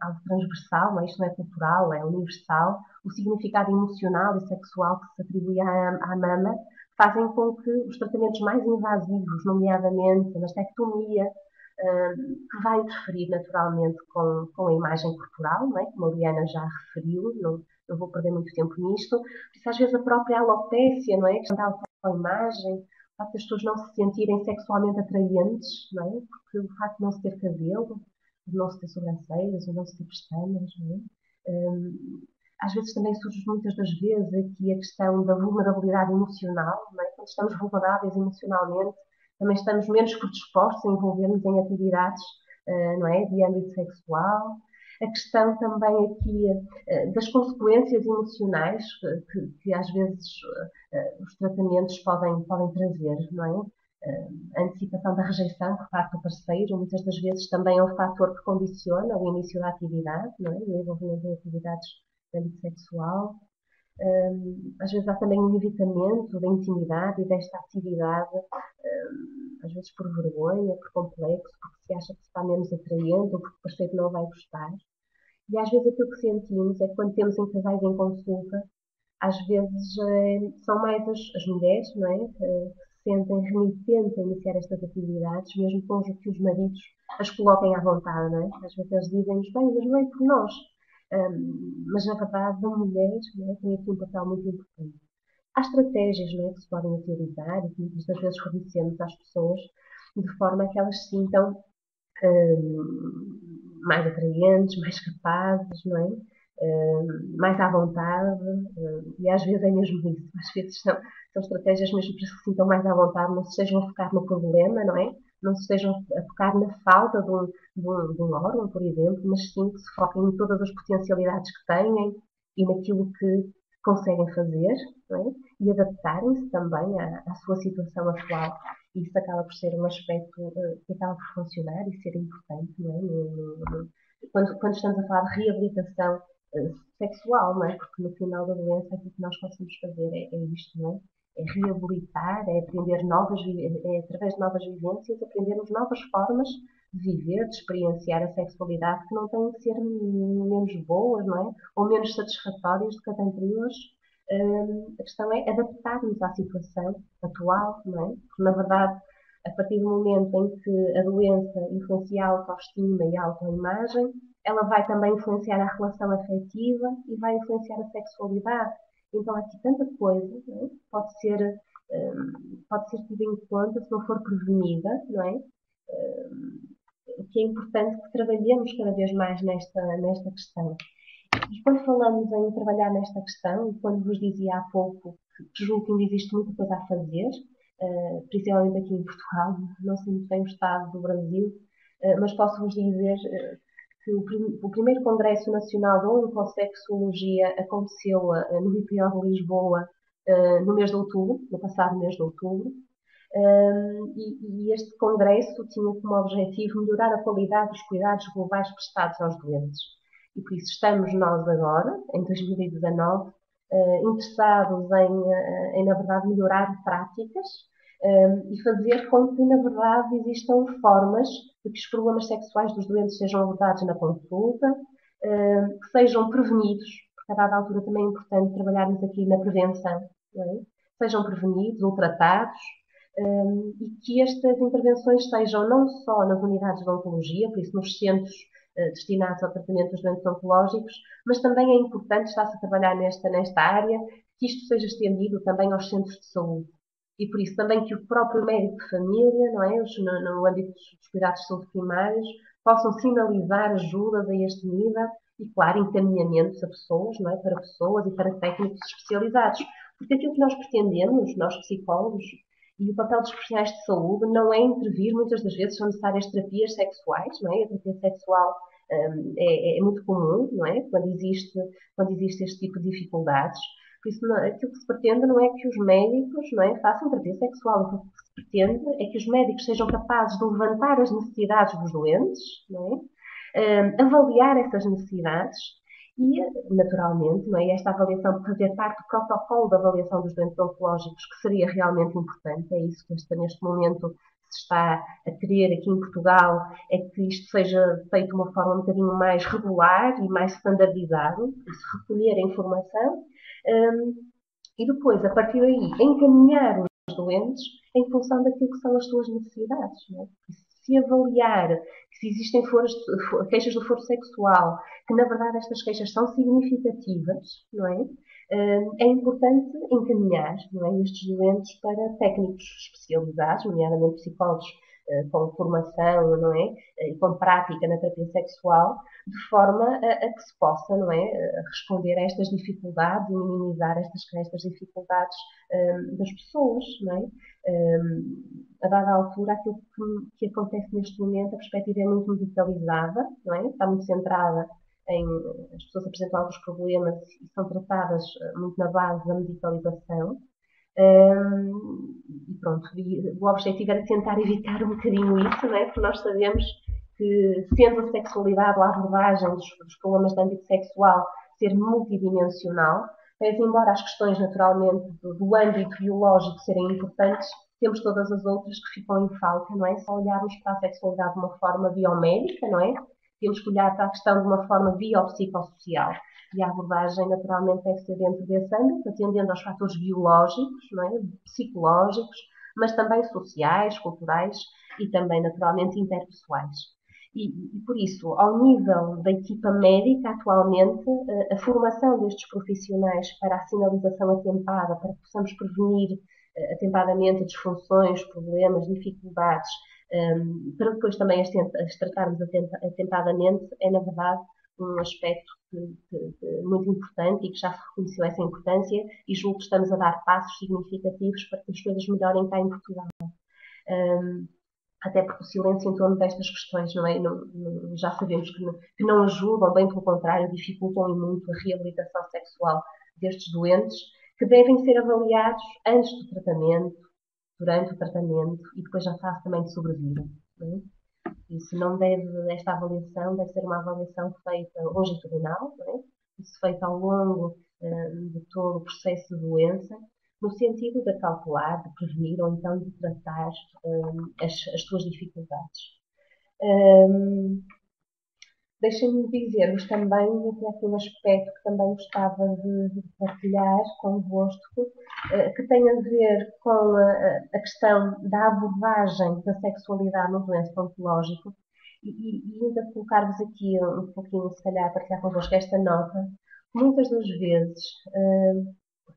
algo transversal, não é? Isto não é cultural, é universal. O significado emocional e sexual que se atribui à mama fazem com que os tratamentos mais invasivos, nomeadamente a mastectomia, que vai interferir naturalmente com a imagem corporal, não é? Como a Liana já referiu, não vou perder muito tempo nisto. Por isso, às vezes, a própria alopécia, não é? Que está a imagem, o facto das pessoas não se sentirem sexualmente atraentes, não é? Porque o facto de não se ter cabelo, de não se ter sobrancelhas, de não se ter pestanas, não é? Às vezes também surge muitas das vezes aqui a questão da vulnerabilidade emocional, não é? Quando estamos vulneráveis emocionalmente, também estamos menos predispostos a envolver-nos em atividades, não é, de âmbito sexual. A questão também aqui das consequências emocionais que às vezes os tratamentos podem trazer, não é? A antecipação da rejeição por parte do parceiro, muitas das vezes também é um fator que condiciona o início da atividade, não é? O envolvimento em atividades de âmbito sexual. Às vezes há também um evitamento da intimidade e desta atividade, às vezes por vergonha, por complexo, porque se acha que se está menos atraente ou porque o parceiro não vai gostar. E às vezes aquilo que sentimos é que quando temos em casais em consulta, às vezes são mais as mulheres, não é? Que se sentem remitentes a iniciar estas atividades, mesmo com que os maridos as coloquem à vontade, não é? Às vezes eles dizem-nos, bem, mas não é por nós. Mas na verdade a mulher, não é, tem aqui um papel muito importante. Há estratégias, não é, que se podem utilizar e que muitas das vezes fornecemos às pessoas de forma a que elas se sintam mais atraentes, mais capazes, não é? Mais à vontade, e às vezes é mesmo isso. Às vezes são estratégias mesmo para que se sintam mais à vontade, não se estejam a focar no problema, não é? Não se estejam a focar na falta de um órgão, por exemplo, mas sim que se foquem em todas as potencialidades que têm e naquilo que conseguem fazer, não é? E adaptarem-se também à sua situação atual. E isso acaba por ser um aspecto que acaba por funcionar e ser importante, não é? Quando estamos a falar de reabilitação sexual, não é? Porque no final da doença aquilo que nós conseguimos fazer é isto, não é? É reabilitar, é aprender através de novas vivências, aprendermos novas formas de viver, de experienciar a sexualidade que não têm que ser menos boas, não é? Ou menos satisfatórias do que as anteriores. A questão é adaptar-nos à situação atual, não é? Porque, na verdade, a partir do momento em que a doença influencia a autoestima e a autoimagem, ela vai também influenciar a relação afetiva e vai influenciar a sexualidade. Então, há aqui tanta coisa, não é? Pode ser tida em conta se não for prevenida, não é? O que é importante que trabalhemos cada vez mais nesta questão. E quando falamos em trabalhar nesta questão, e quando vos dizia há pouco que julgo que ainda existe muita coisa a fazer, principalmente aqui em Portugal, não sei muito bem o estado do Brasil, mas posso-vos dizer que o primeiro Congresso Nacional de Oncossexologia aconteceu no IPO de Lisboa no mês de outubro, no passado mês de outubro. E este congresso tinha como objetivo melhorar a qualidade dos cuidados globais prestados aos doentes. E por isso estamos nós agora, em 2019, interessados em, na verdade, melhorar práticas e fazer com que, na verdade, existam formas de que os problemas sexuais dos doentes sejam abordados na consulta, que sejam prevenidos, porque a dada altura também é importante trabalharmos aqui na prevenção, não é? Sejam prevenidos ou tratados, e que estas intervenções sejam não só nas unidades de oncologia, por isso nos centros destinados ao tratamento dos doentes oncológicos, mas também é importante, está-se a trabalhar nesta área, que isto seja estendido também aos centros de saúde. E por isso também que o próprio médico de família, não é, no âmbito dos cuidados de saúde primários, possam sinalizar ajudas a este nível e, claro, encaminhamentos a pessoas, não é, para pessoas e para técnicos especializados. Porque aquilo que nós pretendemos, nós psicólogos, e o papel dos profissionais de saúde não é intervir, muitas das vezes são necessárias terapias sexuais, não é? A terapia sexual é muito comum, não é? Quando existe este tipo de dificuldades. Por isso, aquilo que se pretende não é que os médicos, não é, façam terapia sexual. Aquilo que se pretende é que os médicos sejam capazes de levantar as necessidades dos doentes, não é? Avaliar essas necessidades e, naturalmente, não é, esta avaliação fazer parte do protocolo de avaliação dos doentes oncológicos, que seria realmente importante. É isso que neste momento se está a querer aqui em Portugal, é que isto seja feito de uma forma um bocadinho mais regular e mais standardizado, se recolher a informação, e depois, a partir daí, encaminhar os doentes em função daquilo que são as suas necessidades. Não é? Se avaliar que se existem queixas do foro sexual, que na verdade estas queixas são significativas, não é? É importante encaminhar, não é, estes doentes para técnicos especializados, nomeadamente psicólogos com formação, não é, e com prática na terapia sexual, de forma a que se possa, não é, responder a estas dificuldades e minimizar estas dificuldades das pessoas, não é? A dada altura, aquilo que acontece neste momento, a perspectiva é muito medicalizada, não é? Está muito centrada as pessoas apresentam alguns problemas e são tratadas muito na base da medicalização. E pronto, o objetivo era tentar evitar um bocadinho isso, não é? Porque nós sabemos que, sendo a sexualidade, a abordagem dos problemas de âmbito sexual ser multidimensional, mas embora as questões naturalmente do âmbito biológico serem importantes, temos todas as outras que ficam em falta, não é? Só olharmos para a sexualidade de uma forma biomédica, não é? Temos que olhar para a questão de uma forma biopsicossocial. E a abordagem, naturalmente, deve ser dentro desse âmbito, atendendo aos fatores biológicos, não é? Psicológicos, mas também sociais, culturais e também, naturalmente, interpessoais. E por isso, ao nível da equipa médica, atualmente, a formação destes profissionais para a sinalização atempada, para que possamos prevenir atempadamente disfunções, problemas, dificuldades, para depois também as tratarmos atempadamente, é, na verdade, um aspecto muito importante e que já se reconheceu essa importância e julgo que estamos a dar passos significativos para que as coisas melhorem cá em Portugal. Até porque o silêncio em torno destas questões não é, já sabemos que não ajudam, bem pelo contrário, dificultam muito a reabilitação sexual destes doentes, que devem ser avaliados antes do tratamento, durante o tratamento e depois na fase também de sobrevida. Não é? Isso não deve, esta avaliação deve ser uma avaliação feita longitudinal, não é? Isso feita ao longo de todo o processo de doença, no sentido de calcular, de prevenir ou então de tratar as suas dificuldades. Deixem-me dizer-vos também, aqui um aspecto que também gostava de partilhar convosco, que tem a ver com a questão da abordagem da sexualidade no doença oncológica e ainda colocar-vos aqui um pouquinho, se calhar, partilhar convosco esta nota. Muitas das vezes,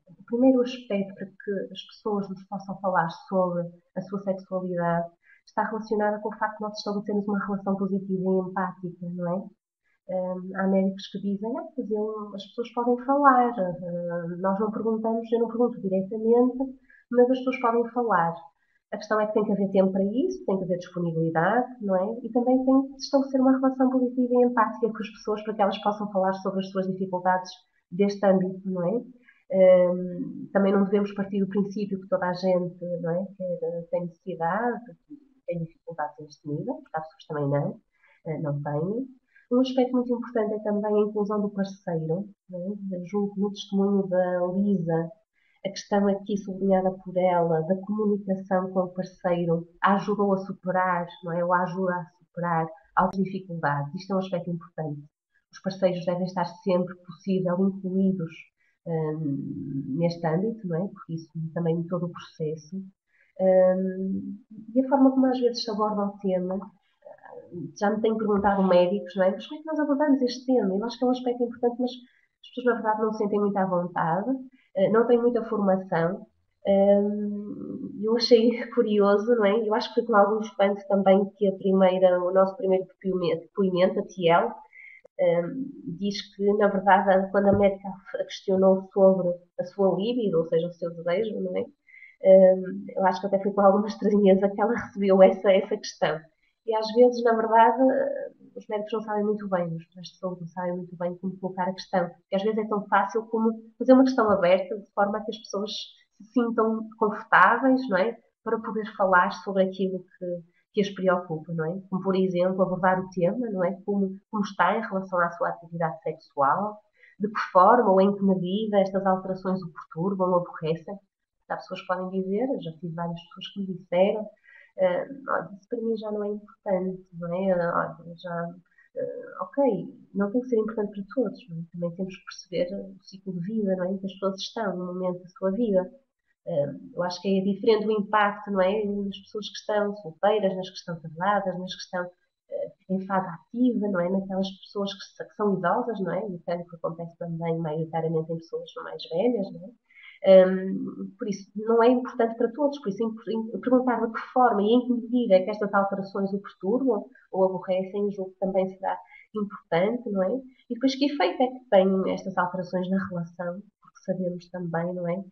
o primeiro aspecto para que as pessoas nos possam falar sobre a sua sexualidade está relacionada com o facto de nós estabelecermos uma relação positiva e empática, não é? Há médicos que dizem, as pessoas podem falar, nós não perguntamos, eu não pergunto diretamente, mas as pessoas podem falar. A questão é que tem que haver tempo para isso, tem que haver disponibilidade, não é? E também tem que estabelecer uma relação positiva e empática com as pessoas para que elas possam falar sobre as suas dificuldades deste âmbito, não é? Também não devemos partir do princípio que toda a gente, não é, tem necessidade, tem dificuldades neste nível, porque há pessoas que também não têm. Um aspecto muito importante é também a inclusão do parceiro, não é? Julgo que no testemunho da Lisa, a questão aqui sublinhada por ela, da comunicação com o parceiro, a ajudou a superar, não é? Ou a ajuda a superar algumas dificuldades. Isto é um aspecto importante. Os parceiros devem estar sempre possível incluídos neste âmbito, não é? Porque isso também em todo o processo. E a forma como às vezes se aborda o tema, já me têm perguntado médicos, não é? Mas como é que nós abordamos este tema? Eu acho que é um aspecto importante, mas as pessoas na verdade não se sentem muito à vontade, não têm muita formação. Eu achei curioso, não é? Eu acho que foi com algum espanto também que o nosso primeiro depoimento, a Tiel, diz que, na verdade, quando a médica a questionou sobre a sua libido, ou seja, o seu desejo, não é? Eu acho que até foi com alguma estranheza que ela recebeu essa questão. E às vezes, na verdade, os médicos não sabem muito bem, os profissionais de saúde não sabem muito bem como colocar a questão. Porque às vezes é tão fácil como fazer uma questão aberta, de forma a que as pessoas se sintam confortáveis, não é? Para poder falar sobre aquilo que as preocupa, não é? Como, por exemplo, abordar o tema, não é? Como está em relação à sua atividade sexual, de que forma ou em que medida estas alterações o perturbam ou aborrecem. Há pessoas que podem dizer, eu já tive várias pessoas que me disseram, olha, isso para mim já não é importante, não é? Olha, ok, não tem que ser importante para todos, não é? Também temos que perceber o ciclo de vida, não é? Em que as pessoas estão no momento da sua vida. Eu acho que é diferente o impacto, não é? Nas pessoas que estão solteiras, nas que estão casadas, nas que estão em fase ativa, não é? Naquelas pessoas que são idosas, não é? E tanto que acontece também maioritariamente em pessoas mais velhas, não é? Por isso, não é importante para todos, por isso, perguntar de que forma e em que medida é que estas alterações o perturbam ou aborrecem, julgo que também será importante, não é? E depois, que efeito é que têm estas alterações na relação? Porque sabemos também, não é?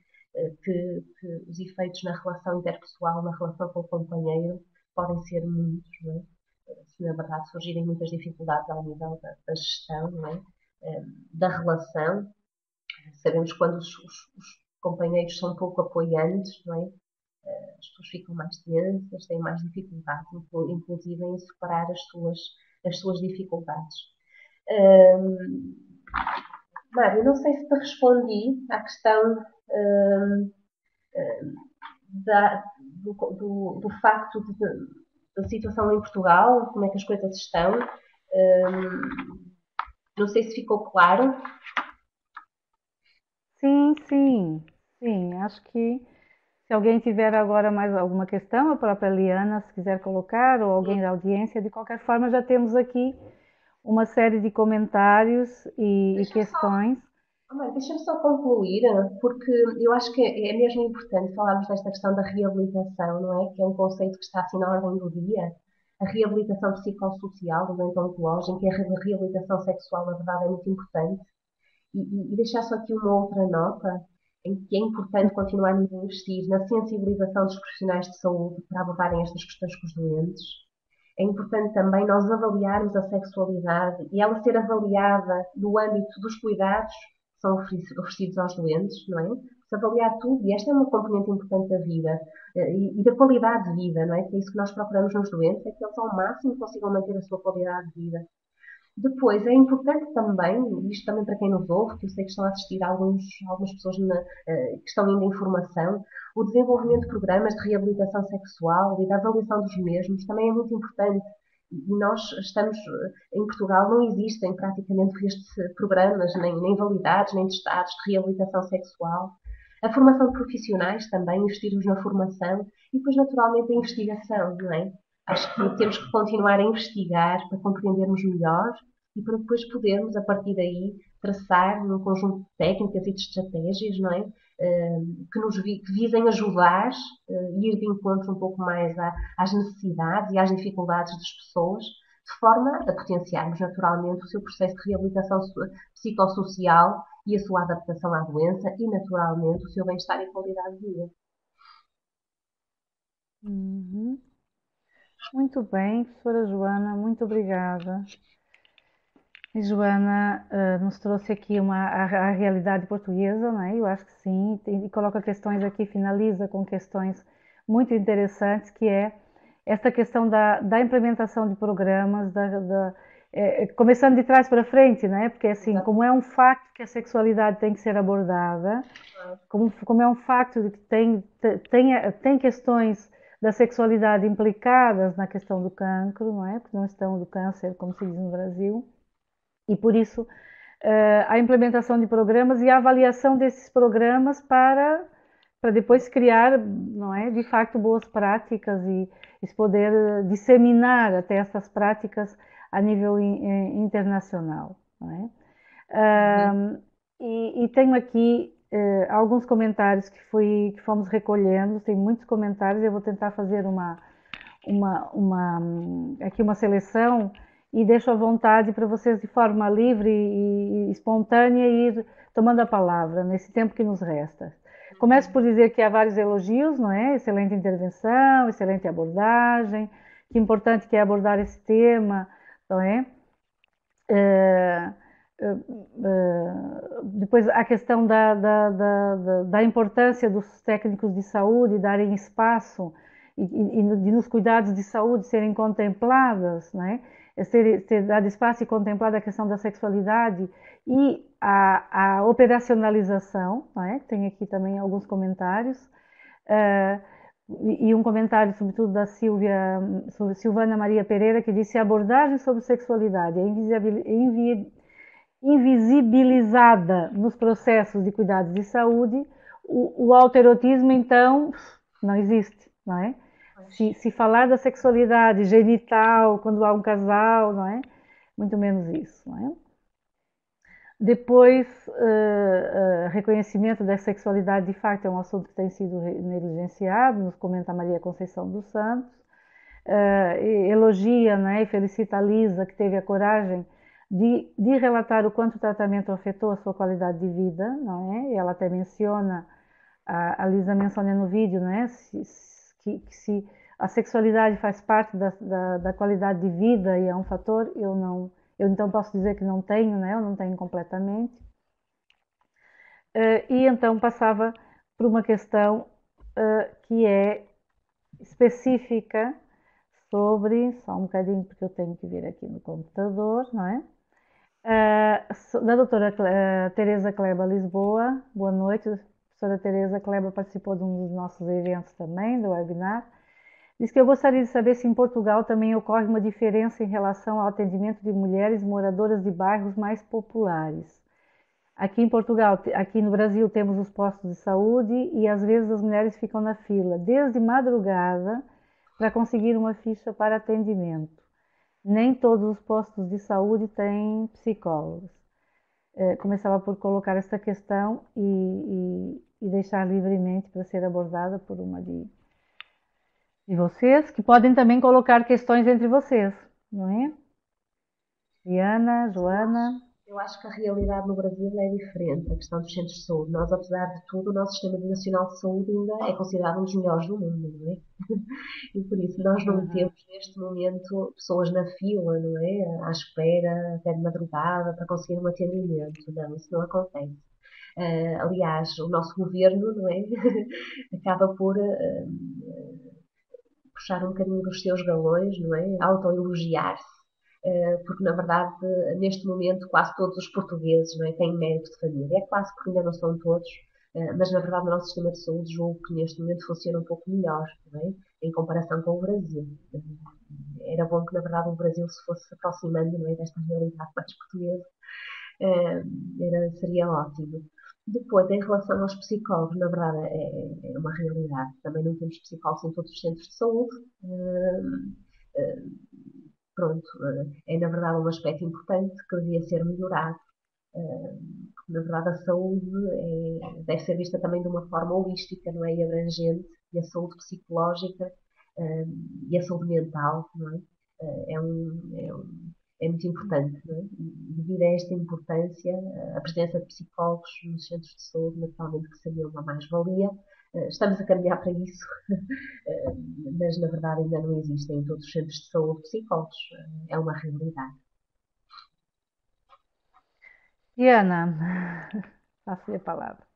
Que os efeitos na relação interpessoal, na relação com o companheiro, podem ser muitos, não é? Se na verdade surgirem muitas dificuldades ao nível da gestão, não é? Da relação. Sabemos quando os companheiros são pouco apoiantes, não é? As pessoas ficam mais tensas, têm mais dificuldades, inclusive em superar as suas dificuldades. Mário, não sei se te respondi à questão do facto da situação em Portugal, como é que as coisas estão. Não sei se ficou claro. Sim. Acho que se alguém tiver agora mais alguma questão, a própria Liana, se quiser colocar, ou alguém da audiência, de qualquer forma, já temos aqui uma série de comentários e questões. Deixa-me só concluir, porque eu acho que é mesmo importante falarmos desta questão da reabilitação, não é? Que é um conceito que está assim na ordem do dia. A reabilitação psicossocial, do doente oncológico, e a reabilitação sexual, na verdade, é muito importante. E deixar só aqui uma outra nota, em que é importante continuarmos a investir na sensibilização dos profissionais de saúde para abordarem estas questões com os doentes. É importante também nós avaliarmos a sexualidade e ela ser avaliada no âmbito dos cuidados que são oferecidos aos doentes, não é? Se avaliar tudo, e esta é uma componente importante da vida e da qualidade de vida, não é? Que é isso que nós procuramos nos doentes, é que eles ao máximo consigam manter a sua qualidade de vida. Depois, é importante também, isto também para quem nos ouve, que eu sei que estão a assistir algumas pessoas que estão ainda em formação, o desenvolvimento de programas de reabilitação sexual e da avaliação dos mesmos também é muito importante. E nós estamos, em Portugal, não existem praticamente estes programas, nem validados, nem testados de reabilitação sexual. A formação de profissionais também, investirmos na formação e depois, naturalmente, a investigação, não é? Acho que temos que continuar a investigar para compreendermos melhor e para depois podermos, a partir daí, traçar um conjunto de técnicas e de estratégias, não é? Que visem ajudar e ir de encontro um pouco mais às necessidades e às dificuldades das pessoas, de forma a potenciarmos naturalmente o seu processo de reabilitação psicossocial e a sua adaptação à doença e, naturalmente, o seu bem-estar e qualidade de vida. Uhum. Muito bem, professora Joana, muito obrigada. E Joana nos trouxe aqui a realidade portuguesa, não é? Eu acho que sim, e coloca questões aqui, finaliza com questões muito interessantes, que é esta questão da implementação de programas, começando de trás para frente, não é? Porque assim, como é um facto que a sexualidade tem que ser abordada, como é um facto de que tem questões da sexualidade implicadas na questão do cancro, não é? Porque não estão do câncer, como se diz no Brasil, e por isso a implementação de programas e a avaliação desses programas para depois criar, não é, de facto, boas práticas e se poder disseminar até essas práticas a nível internacional, não é? E tenho aqui alguns comentários que fomos recolhendo, tem muitos comentários, eu vou tentar fazer aqui uma seleção e deixo à vontade para vocês de forma livre e espontânea ir tomando a palavra nesse tempo que nos resta. Começo por dizer que há vários elogios, não é? Excelente intervenção, excelente abordagem, que importante que é abordar esse tema, não é? Depois a questão da importância dos técnicos de saúde darem espaço e de nos cuidados de saúde serem contempladas, né? Ser dado espaço e contemplada a questão da sexualidade e a operacionalização, né? Tem aqui também alguns comentários, e um comentário sobretudo da Silvana Maria Pereira, que disse: a abordagem sobre sexualidade é invisibilizada nos processos de cuidados de saúde, o autoerotismo, então, não existe, não é? Se falar da sexualidade genital quando há um casal, não é? Muito menos isso, não é? Depois, reconhecimento da sexualidade, de facto, é um assunto que tem sido negligenciado, nos comenta a Maria Conceição dos Santos. Elogia, né, e felicita a Lisa, que teve a coragem de relatar o quanto o tratamento afetou a sua qualidade de vida, não é? E ela até menciona, a Lisa menciona no vídeo, né, que se a sexualidade faz parte da qualidade de vida e é um fator, eu então posso dizer que não tenho, né, eu não tenho completamente. E então passava por uma questão que é específica sobre, só um bocadinho porque eu tenho que vir aqui no computador, não é? Da doutora Teresa Kleba Lisboa, boa noite. A professora Teresa Kleba participou de um dos nossos eventos também, do webinar. Diz que eu gostaria de saber se em Portugal também ocorre uma diferença em relação ao atendimento de mulheres moradoras de bairros mais populares. Aqui em Portugal, aqui no Brasil, temos os postos de saúde e às vezes as mulheres ficam na fila desde madrugada para conseguir uma ficha para atendimento. Nem todos os postos de saúde têm psicólogos. Começava por colocar esta questão e deixar livremente para ser abordada por uma de vocês, que podem também colocar questões entre vocês, não é? Diana, Joana. Eu acho que a realidade no Brasil é diferente, a questão dos centros de saúde. Nós, apesar de tudo, o nosso Sistema Nacional de Saúde ainda é considerado um dos melhores do mundo, não é? E por isso nós não temos neste momento pessoas na fila, não é? À espera, até de madrugada, para conseguir um atendimento. Não, isso não acontece. Aliás, o nosso governo, não é? Acaba por puxar um bocadinho dos seus galões, não é? Autoelogiar-se, porque na verdade, neste momento, quase todos os portugueses, não é, têm médico de família. É quase porque ainda não são todos, mas na verdade o nosso sistema de saúde julgo que neste momento funciona um pouco melhor, não é? Em comparação com o Brasil. Era bom que na verdade o Brasil se fosse aproximando, não é, desta realidade mais portuguesa. Seria ótimo. Depois, em relação aos psicólogos, na verdade é uma realidade. Também não temos psicólogos em todos os centros de saúde. Pronto, é na verdade um aspecto importante que devia ser melhorado. Porque, na verdade, a saúde deve ser vista também de uma forma holística, não é? E abrangente. E a saúde psicológica e a saúde mental, não é? É muito importante, não é? Devido a esta importância, a presença de psicólogos nos centros de saúde, naturalmente que seria uma mais-valia, Estamos a caminhar para isso, mas na verdade ainda não existem em todos os centros de saúde psicólogos. É uma realidade. Diana, passo-lhe a palavra.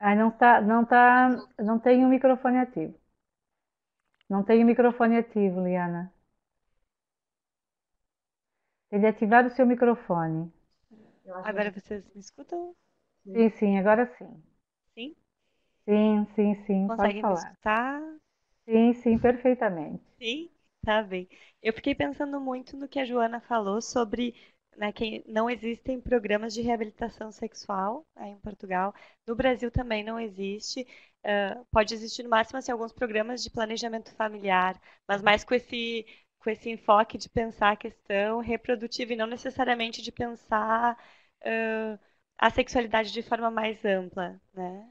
Ai, não tem o microfone ativo. Não tem o microfone ativo, Liana. Tem de ativar o seu microfone. Agora vocês me escutam? Sim, sim, agora sim. Sim? Sim, sim, sim, pode Conseguem me falar. escutar? Sim, sim, perfeitamente. Sim? Tá bem. Eu fiquei pensando muito no que a Joana falou sobre, né, que não existem programas de reabilitação sexual aí em Portugal. No Brasil também não existe. Pode existir no máximo assim, alguns programas de planejamento familiar, mas mais com esse enfoque de pensar a questão reprodutiva e não necessariamente de pensar ah, a sexualidade de forma mais ampla, né?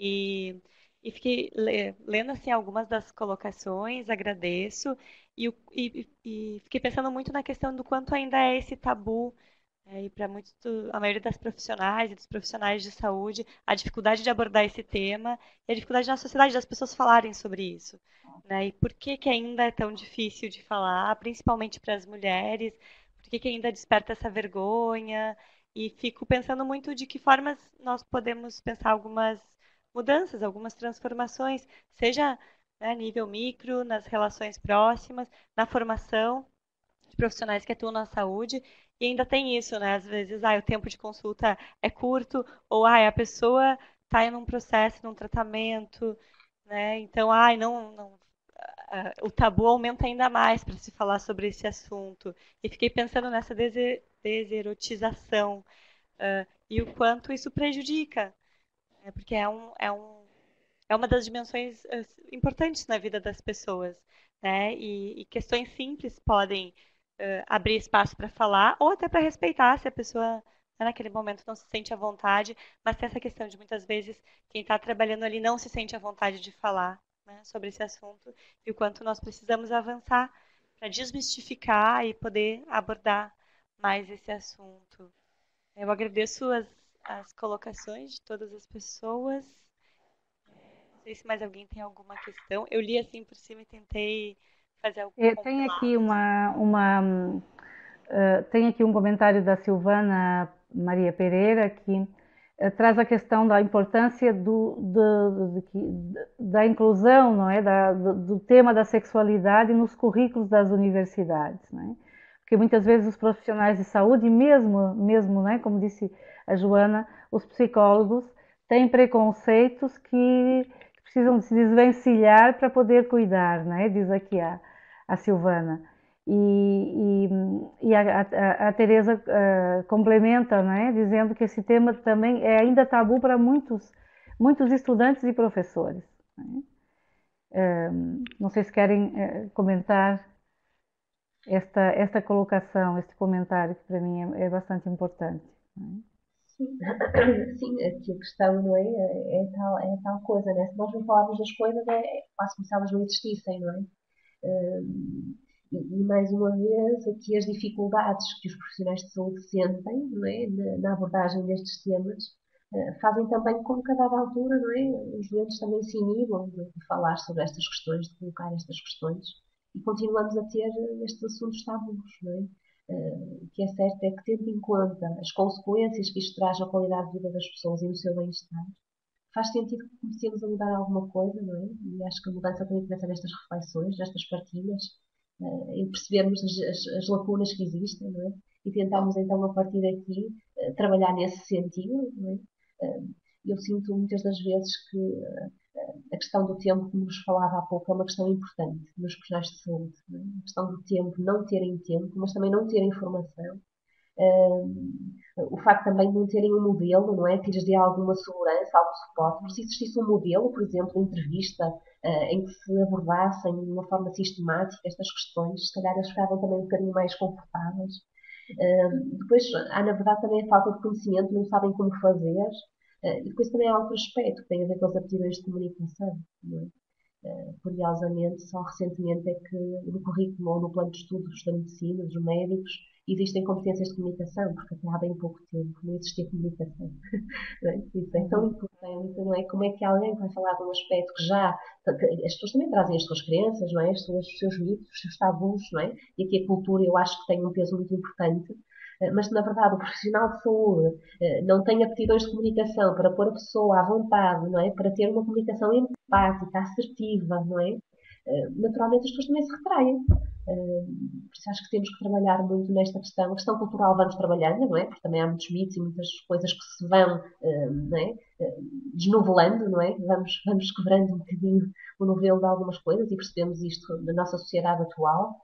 E, e fiquei lendo assim algumas das colocações, agradeço. E fiquei pensando muito na questão do quanto ainda é esse tabu, e para muitos, a maioria das profissionais e dos profissionais de saúde, a dificuldade de abordar esse tema e a dificuldade na sociedade das pessoas falarem sobre isso. Né? E por que que ainda é tão difícil de falar, principalmente para as mulheres? Por que que ainda desperta essa vergonha? E fico pensando muito de que formas nós podemos pensar algumas mudanças, algumas transformações, seja, né, a nível micro, nas relações próximas, na formação de profissionais que atuam na saúde. E ainda tem isso, né? Às vezes, o tempo de consulta é curto, ou a pessoa está em um processo, num tratamento, né? Então, não, o tabu aumenta ainda mais para se falar sobre esse assunto. E fiquei pensando nessa deserotização, e o quanto isso prejudica, né? Porque é uma das dimensões importantes na vida das pessoas, né? E questões simples podem abrir espaço para falar ou até para respeitar se a pessoa, né, naquele momento não se sente à vontade, mas tem essa questão de muitas vezes quem está trabalhando ali não se sente à vontade de falar, né, sobre esse assunto e o quanto nós precisamos avançar para desmistificar e poder abordar mais esse assunto. Eu agradeço as colocações de todas as pessoas. Não sei se mais alguém tem alguma questão. Eu li assim por cima e tentei fazer algum Tem complemento. aqui tem aqui um comentário da Silvana Maria Pereira que traz a questão da importância da inclusão, não é? Do tema da sexualidade nos currículos das universidades, não é? Porque muitas vezes os profissionais de saúde, mesmo, né, como disse a Joana, os psicólogos têm preconceitos que precisam se desvencilhar para poder cuidar, né? Diz aqui a Silvana. E a Teresa complementa, né, dizendo que esse tema também é ainda tabu para muitos estudantes e professores. Né? Não sei se querem comentar esta colocação, este comentário, que para mim é bastante importante. Né? Sim, sim, aqui a questão não é a tal coisa, né? Se nós não falarmos das coisas, é quase como se elas não existissem, não é? E mais uma vez, aqui as dificuldades que os profissionais de saúde sentem, não é? Na abordagem destes temas, fazem também com que a dada altura, não é? Os doentes também se inibam de falar sobre estas questões, de colocar estas questões, e continuamos a ter estes assuntos tabus, não é? O que é certo é que, tendo em conta as consequências que isto traz na qualidade de vida das pessoas e no seu bem-estar, faz sentido que comecemos a mudar alguma coisa, não é? E acho que a mudança também começa nestas reflexões, nestas partilhas, em percebermos as lacunas que existem, não é? E tentarmos então a partir daqui trabalhar nesse sentido, não é? Eu sinto muitas das vezes que a questão do tempo, como vos falava há pouco, é uma questão importante nos profissionais de saúde. Não é? A questão do tempo, não terem tempo, mas também não terem informação. O facto também de não terem um modelo, não é? Que lhes dê alguma segurança, algum suporte. Porque se existisse um modelo, por exemplo, de entrevista, em que se abordassem de uma forma sistemática estas questões, se calhar eles ficavam também um bocadinho mais confortáveis. Depois, há na verdade também a falta de conhecimento, não sabem como fazer. E depois também há outro aspecto que tem a ver com as aptidões de comunicação. Não é? Curiosamente, só recentemente é que no currículo ou no plano de estudos da medicina, dos médicos, existem competências de comunicação, porque até há bem pouco tempo não existia comunicação. Não é? Isso é tão importante, não é? Como é que alguém vai falar de um aspecto que já. As pessoas também trazem as suas crenças, não é? Os seus mitos, os seus tabus, não é? E aqui a cultura eu acho que tem um peso muito importante. Mas, na verdade, o profissional de saúde não tem aptidões de comunicação para pôr a pessoa à vontade, não é? Para ter uma comunicação empática, assertiva, não é? Naturalmente as pessoas também se retraem. Por isso acho que temos que trabalhar muito nesta questão. A questão cultural vamos trabalhando, não é? Porque também há muitos mitos e muitas coisas que se vão, não é? Desnovelando, não é? Vamos quebrando um bocadinho o novelo de algumas coisas e percebemos isto na nossa sociedade atual.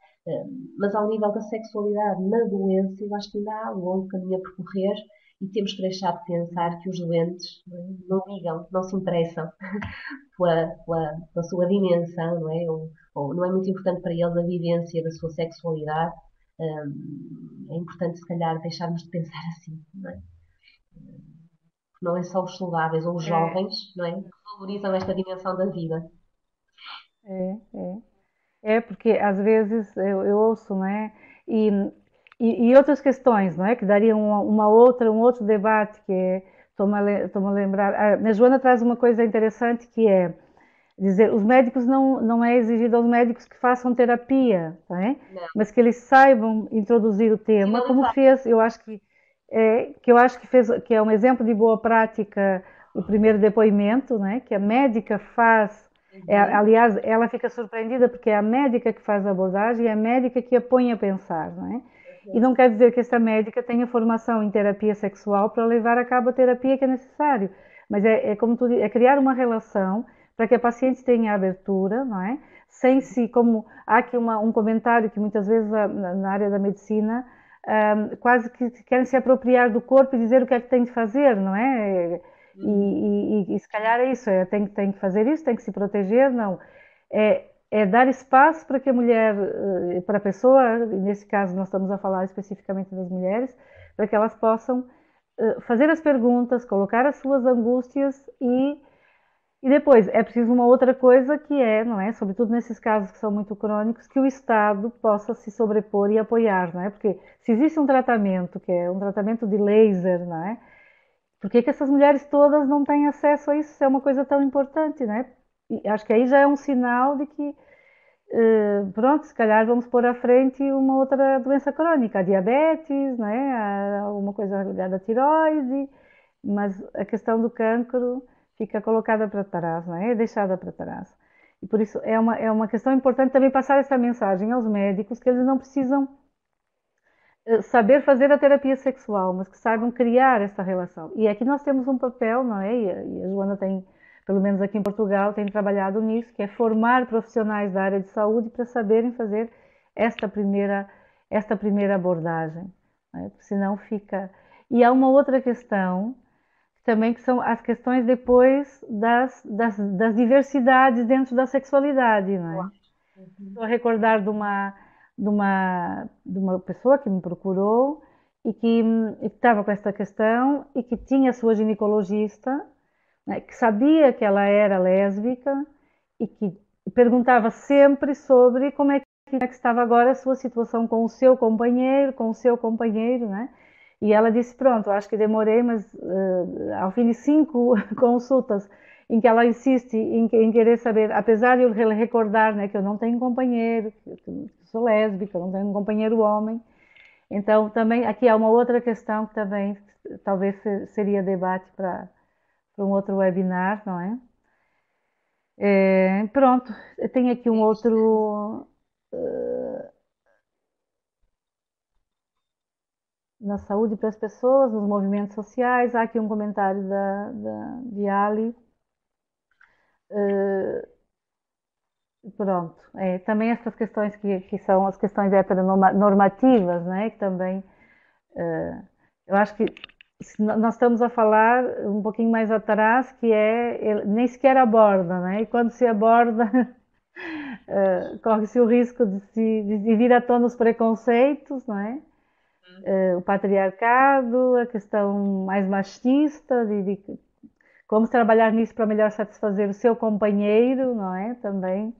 Mas ao nível da sexualidade na doença, eu acho que ainda há um longo caminho a percorrer e temos que deixar de pensar que os doentes não ligam, não se interessam pela sua dimensão, não é? Ou não é muito importante para eles a vivência da sua sexualidade. É importante, se calhar, deixarmos de pensar assim, não é? Não é só os saudáveis ou os É, jovens, não é? Que valorizam esta dimensão da vida. é, é. É, porque às vezes eu ouço, né? E, e outras questões, não é? Que dariam um outro debate, que é, estou-me a lembrar, a Joana traz uma coisa interessante que é dizer, os médicos não é exigido aos médicos que façam terapia, não é? Não, Mas que eles saibam introduzir o tema, como sinalizar. fez, eu acho que fez, que é um exemplo de boa prática o primeiro depoimento, né? Que a médica faz. Aliás, ela fica surpreendida porque é a médica que faz a abordagem e é a médica que a põe a pensar, não é? E não quer dizer que essa médica tenha formação em terapia sexual para levar a cabo a terapia que é necessário, mas é como tu é criar uma relação para que a paciente tenha abertura, não é? Sem se, como há aqui um comentário que muitas vezes na área da medicina quase que querem se apropriar do corpo e dizer o que é que tem de fazer, não é? E se calhar é isso, tem que fazer isso, tem que se proteger, não. É dar espaço para que a mulher, para a pessoa, nesse caso nós estamos a falar especificamente das mulheres, para que elas possam fazer as perguntas, colocar as suas angústias e depois é preciso uma outra coisa que é, não é? Sobretudo nesses casos que são muito crônicos, que o Estado possa se sobrepor e apoiar, não é? Porque se existe um tratamento que é um tratamento de laser, não é? Por que essas mulheres todas não têm acesso a isso? Se é uma coisa tão importante, né? E acho que aí já é um sinal de que, pronto, se calhar vamos pôr à frente uma outra doença crônica, a diabetes, né? Alguma coisa ligada à tiroide, mas a questão do cancro fica colocada para trás, não é? É deixada para trás. E por isso é uma questão importante também passar essa mensagem aos médicos que eles não precisam saber fazer a terapia sexual, mas que saibam criar esta relação. E aqui nós temos um papel, não é? E a Joana tem, pelo menos aqui em Portugal, tem trabalhado nisso, que é formar profissionais da área de saúde para saberem fazer esta primeira abordagem, não é? Porque senão fica... E há uma outra questão, também que são as questões depois das diversidades dentro da sexualidade, não é? Estou a recordar de uma pessoa que me procurou e que estava com esta questão e que tinha a sua ginecologista, né, que sabia que ela era lésbica e que perguntava sempre sobre como é que estava agora a sua situação com o seu companheiro, né? E ela disse, pronto, acho que demorei, mas ao fim de 5 consultas em que ela insiste em querer saber, apesar de eu recordar, né, que eu não tenho companheiro, que eu sou lésbica, eu não tenho um companheiro homem. Então, também aqui há uma outra questão que também talvez seria debate para um outro webinar, não é? Pronto, eu tenho aqui um outro... na saúde para as pessoas, nos movimentos sociais. Há aqui um comentário de Ali. Pronto, também essas questões que são as questões heteronormativas, né? Que também, eu acho que nós estamos a falar um pouquinho mais atrás, que ele nem sequer aborda, né? E quando se aborda, corre-se o risco de vir à tona os preconceitos, não é? O patriarcado, a questão mais machista, de como trabalhar nisso para melhor satisfazer o seu companheiro, não é? Também,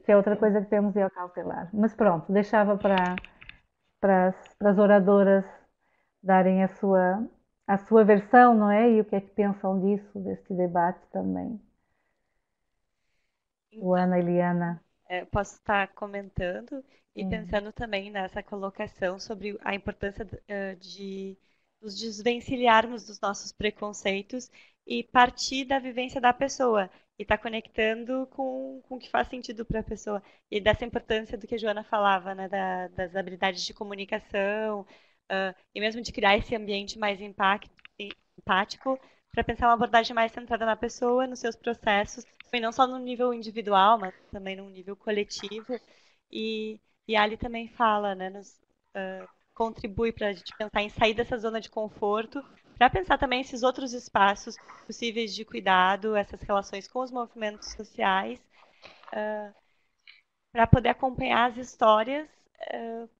que é outra coisa que temos de acautelar. Mas pronto, deixava para as oradoras darem a sua versão, não é? E o que é que pensam disso, deste debate também. Luana e Liana. Posso estar comentando e pensando também nessa colocação sobre a importância de nos desvencilharmos dos nossos preconceitos e partir da vivência da pessoa e estar conectando com o que faz sentido para a pessoa e dessa importância do que a Joana falava, né, das habilidades de comunicação e mesmo de criar esse ambiente mais empático para pensar uma abordagem mais centrada na pessoa, nos seus processos, e não só no nível individual, mas também no nível coletivo. E a Ali também fala, né, contribui para a gente pensar em sair dessa zona de conforto, para pensar também esses outros espaços possíveis de cuidado, essas relações com os movimentos sociais, para poder acompanhar as histórias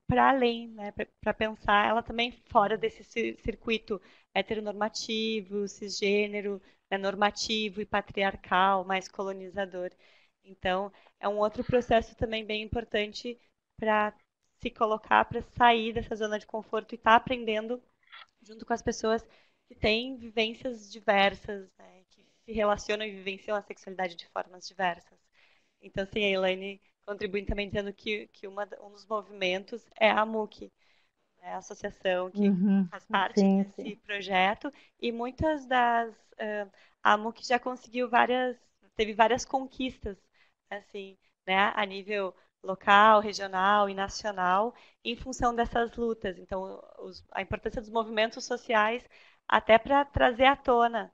para além, né, para pensar ela também fora desse circuito heteronormativo, cisgênero, né, normativo e patriarcal, mais colonizador. Então, é um outro processo também bem importante para se colocar, para sair dessa zona de conforto e estar aprendendo junto com as pessoas que têm vivências diversas, né, que se relacionam e vivenciam a sexualidade de formas diversas. Então, sim, a Elaine contribui também dizendo que um dos movimentos é a MUC, né, a associação que faz parte desse projeto, e muitas a MUC já conseguiu teve várias conquistas, assim, né, a nível local, regional e nacional, em função dessas lutas. Então, a importância dos movimentos sociais até para trazer à tona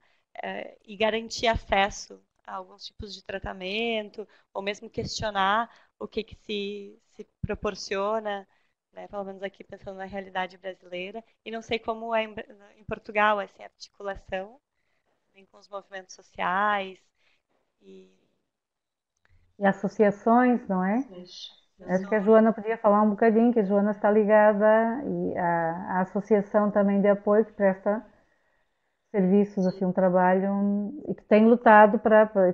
e garantir acesso a alguns tipos de tratamento, ou mesmo questionar o que se proporciona, né, pelo menos aqui pensando na realidade brasileira, e não sei como é em Portugal essa articulação com os movimentos sociais e associações, não é? Acho que a Joana podia falar um bocadinho, que a Joana está ligada à associação também de apoio que presta serviços, assim, um trabalho e que tem lutado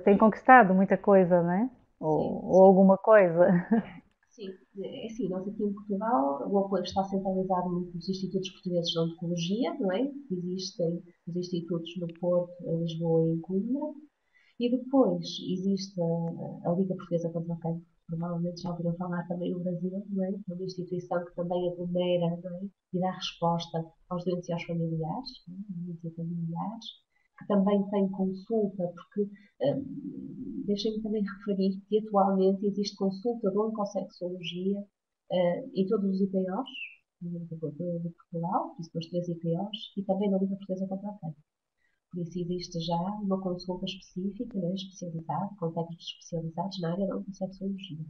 tem conquistado muita coisa, né? Ou alguma coisa. Sim, é assim, nós aqui em Portugal, o apoio está centralizado nos Institutos Portugueses de Oncologia, não é? Existem os institutos no Porto, em Lisboa e em Coimbra. E depois existe a Liga Portuguesa contra o Cancro, provavelmente já ouviram falar também no Brasil, não é? É uma instituição que também aglomera, não é? E dá resposta aos doentes e aos familiares, não é? Doentes e familiares, que também tem consulta, porque deixem-me também referir que atualmente existe consulta de oncossexologia em todos os IPOs de Portugal, por isso nos 3 IPOs, e também na Liga Portuguesa contra o Cancro. Por isso existe já uma consulta específica, né, especializada, com técnicos especializados na área da oncossexologia.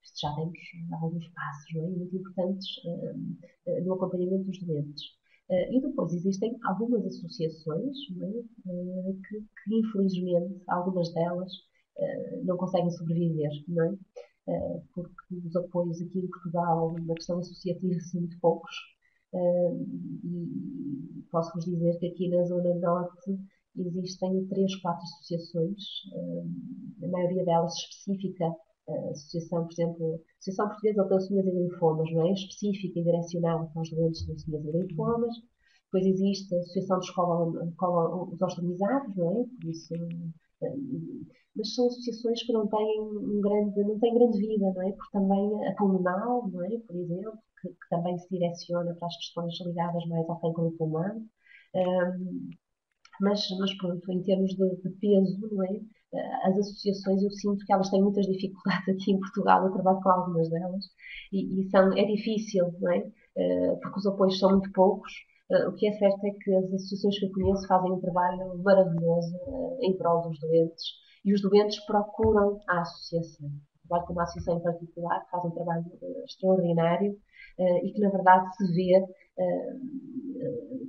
Isto já temos alguns passos, não é? Muito importantes no acompanhamento dos doentes. E depois existem algumas associações, não é? Que infelizmente algumas delas não conseguem sobreviver, não é? Porque os apoios aqui em Portugal na questão associativa são muito poucos. E posso-vos dizer que aqui na Zona Norte existem 3, 4 associações, a maioria delas específica, associação, por exemplo, Associação Portuguesa de Leucemias e Linfomas, não é? Específica e direcionada para os doentes de leucemias e linfomas. Depois existe a Associação de Escola dos Ostomizados, não é? Por isso, mas são associações que não têm grande vida, não é? Porque também a pulmonal, não é? Por exemplo, que também se direciona para as questões ligadas mais ao cancro do pulmão. Mas pronto, em termos de peso, não é? As associações, eu sinto que elas têm muitas dificuldades aqui em Portugal, eu trabalho com algumas delas, é difícil, não é? Porque os apoios são muito poucos. O que é certo é que as associações que eu conheço fazem um trabalho maravilhoso em prol dos doentes, e os doentes procuram a associação. Eu trabalho com uma associação em particular que faz um trabalho extraordinário e que, na verdade, se vê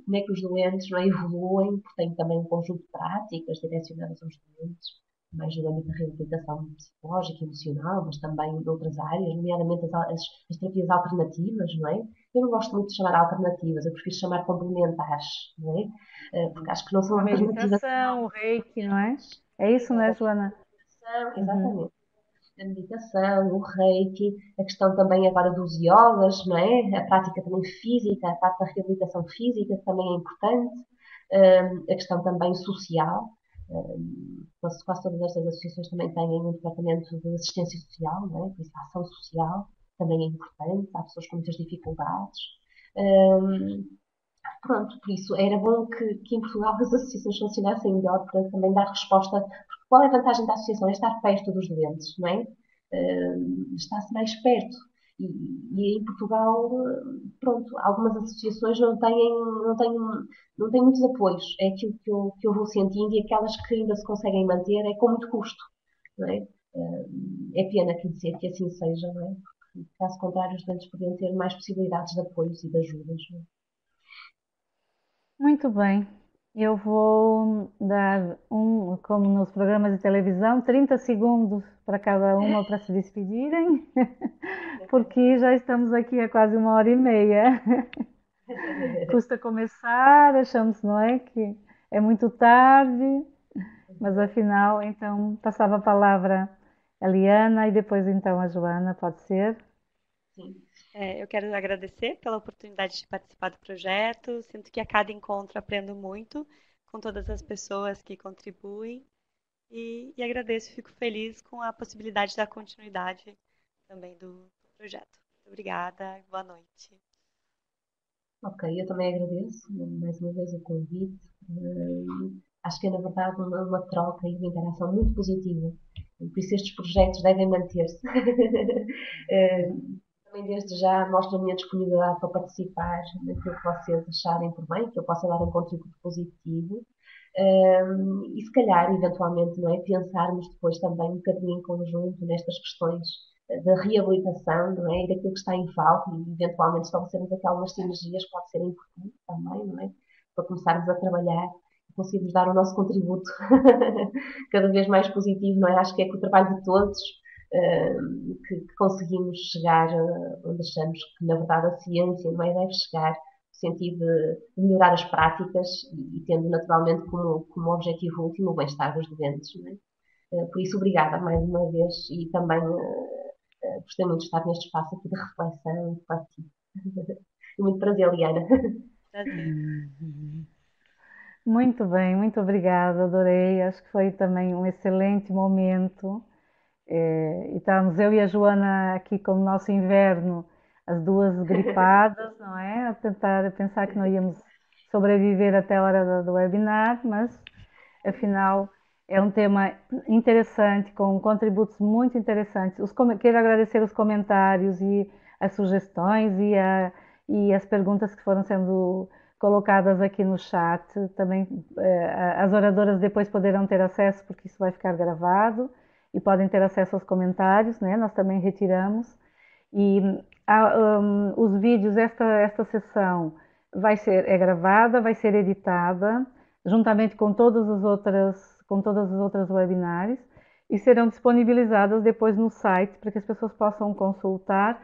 como é que os doentes não evoluem, porque tem também um conjunto de práticas direcionadas aos doentes, mais no âmbito da reabilitação psicológica e emocional, mas também de outras áreas, nomeadamente as terapias alternativas, não é? Eu não gosto muito de chamar alternativas, eu prefiro chamar complementares, não é? Porque acho que não são A alternativas. meditação, o reiki, não é? É isso, não é, Joana? Exatamente. a meditação, o reiki, a questão também agora dos iogas, não é? A prática também física, a parte da reabilitação física também é importante, a questão também social. Quase todas estas associações também têm um departamento de assistência social, não é? Por isso a ação social também é importante, há pessoas com muitas dificuldades. Pronto, por isso era bom que em Portugal as associações funcionassem melhor para também dar resposta, porque qual é a vantagem da associação? É estar perto dos doentes, não é? Está-se mais perto. E em Portugal, pronto, algumas associações não têm muitos apoios. É aquilo que eu vou sentindo, e aquelas que ainda se conseguem manter é com muito custo, não é? É pena que assim seja, não é? Porque, caso contrário, os doentes podiam ter mais possibilidades de apoios e de ajudas, não é? Muito bem. Eu vou dar como nos programas de televisão, 30 segundos para cada uma para se despedirem, porque já estamos aqui há quase 1h30. Custa começar, achamos, não é, que é muito tarde, mas afinal, então, passava a palavra a Liana e depois então a Joana, pode ser? Sim. Eu quero agradecer pela oportunidade de participar do projeto. Sinto que a cada encontro aprendo muito com todas as pessoas que contribuem e agradeço, fico feliz com a possibilidade da continuidade também do projeto. Muito obrigada, boa noite. Ok, eu também agradeço mais uma vez o convite. Acho que é, na verdade, uma troca e uma interação muito positiva. E por isso estes projetos devem manter-se. Também desde já mostro a minha disponibilidade para participar naquilo que vocês acharem por bem, que eu possa dar um contributo positivo. E se calhar, eventualmente, não é, pensarmos depois também um bocadinho em conjunto nestas questões da reabilitação, não é, e daquilo que está em falta, e eventualmente estabelecermos aquelas sinergias pode ser importante também, não é, para começarmos a trabalhar e conseguirmos dar o nosso contributo cada vez mais positivo, não é? Acho que é com o trabalho de todos que conseguimos chegar onde achamos que, na verdade, a ciência, não é, deve chegar no sentido de melhorar as práticas e tendo naturalmente como objetivo último o bem-estar dos doentes. Não é? Por isso, obrigada mais uma vez e também gostei muito de estar neste espaço aqui de reflexão e de partilha. Muito prazer, Liana. Prazer. Muito bem, muito obrigada, adorei. Acho que foi também um excelente momento. E estávamos eu e a Joana aqui como nosso inverno, as duas gripadas, não é? A pensar que não íamos sobreviver até a hora do webinar, mas afinal é um tema interessante, com contributos muito interessantes. Quero agradecer os comentários e as sugestões e as perguntas que foram sendo colocadas aqui no chat. Também as oradoras depois poderão ter acesso, porque isso vai ficar gravado, e podem ter acesso aos comentários, né? Nós também retiramos. E os vídeos, esta sessão é gravada, vai ser editada, juntamente com todas as outras webinars, e serão disponibilizadas depois no site, para que as pessoas possam consultar.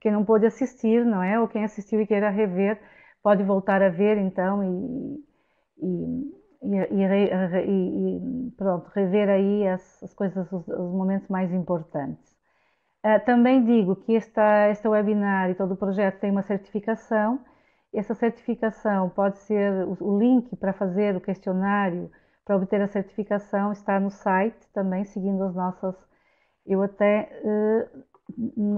Quem não pôde assistir, não é? Ou quem assistiu e queira rever, pode voltar a ver, então, pronto, rever aí as coisas, os momentos mais importantes. Também digo que esta webinar e todo o projeto tem uma certificação. Essa certificação pode ser, o link para fazer o questionário, para obter a certificação, está no site também, seguindo as nossas. Eu até,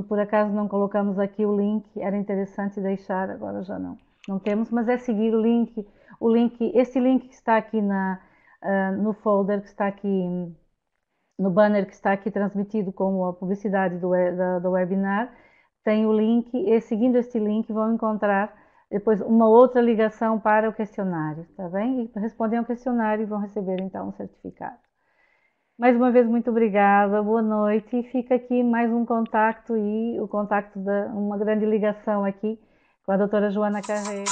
por acaso, não colocamos aqui o link, era interessante deixar, agora já não temos, mas é seguir o link, este link que está aqui no folder, que está aqui no banner, que está aqui transmitido como a publicidade do webinar, tem o link, e seguindo este link vão encontrar depois uma outra ligação para o questionário, está bem? E respondem ao questionário e vão receber então um certificado. Mais uma vez, muito obrigada, boa noite, e fica aqui mais um contacto, e o contacto uma grande ligação aqui com a doutora Joana Carreiro.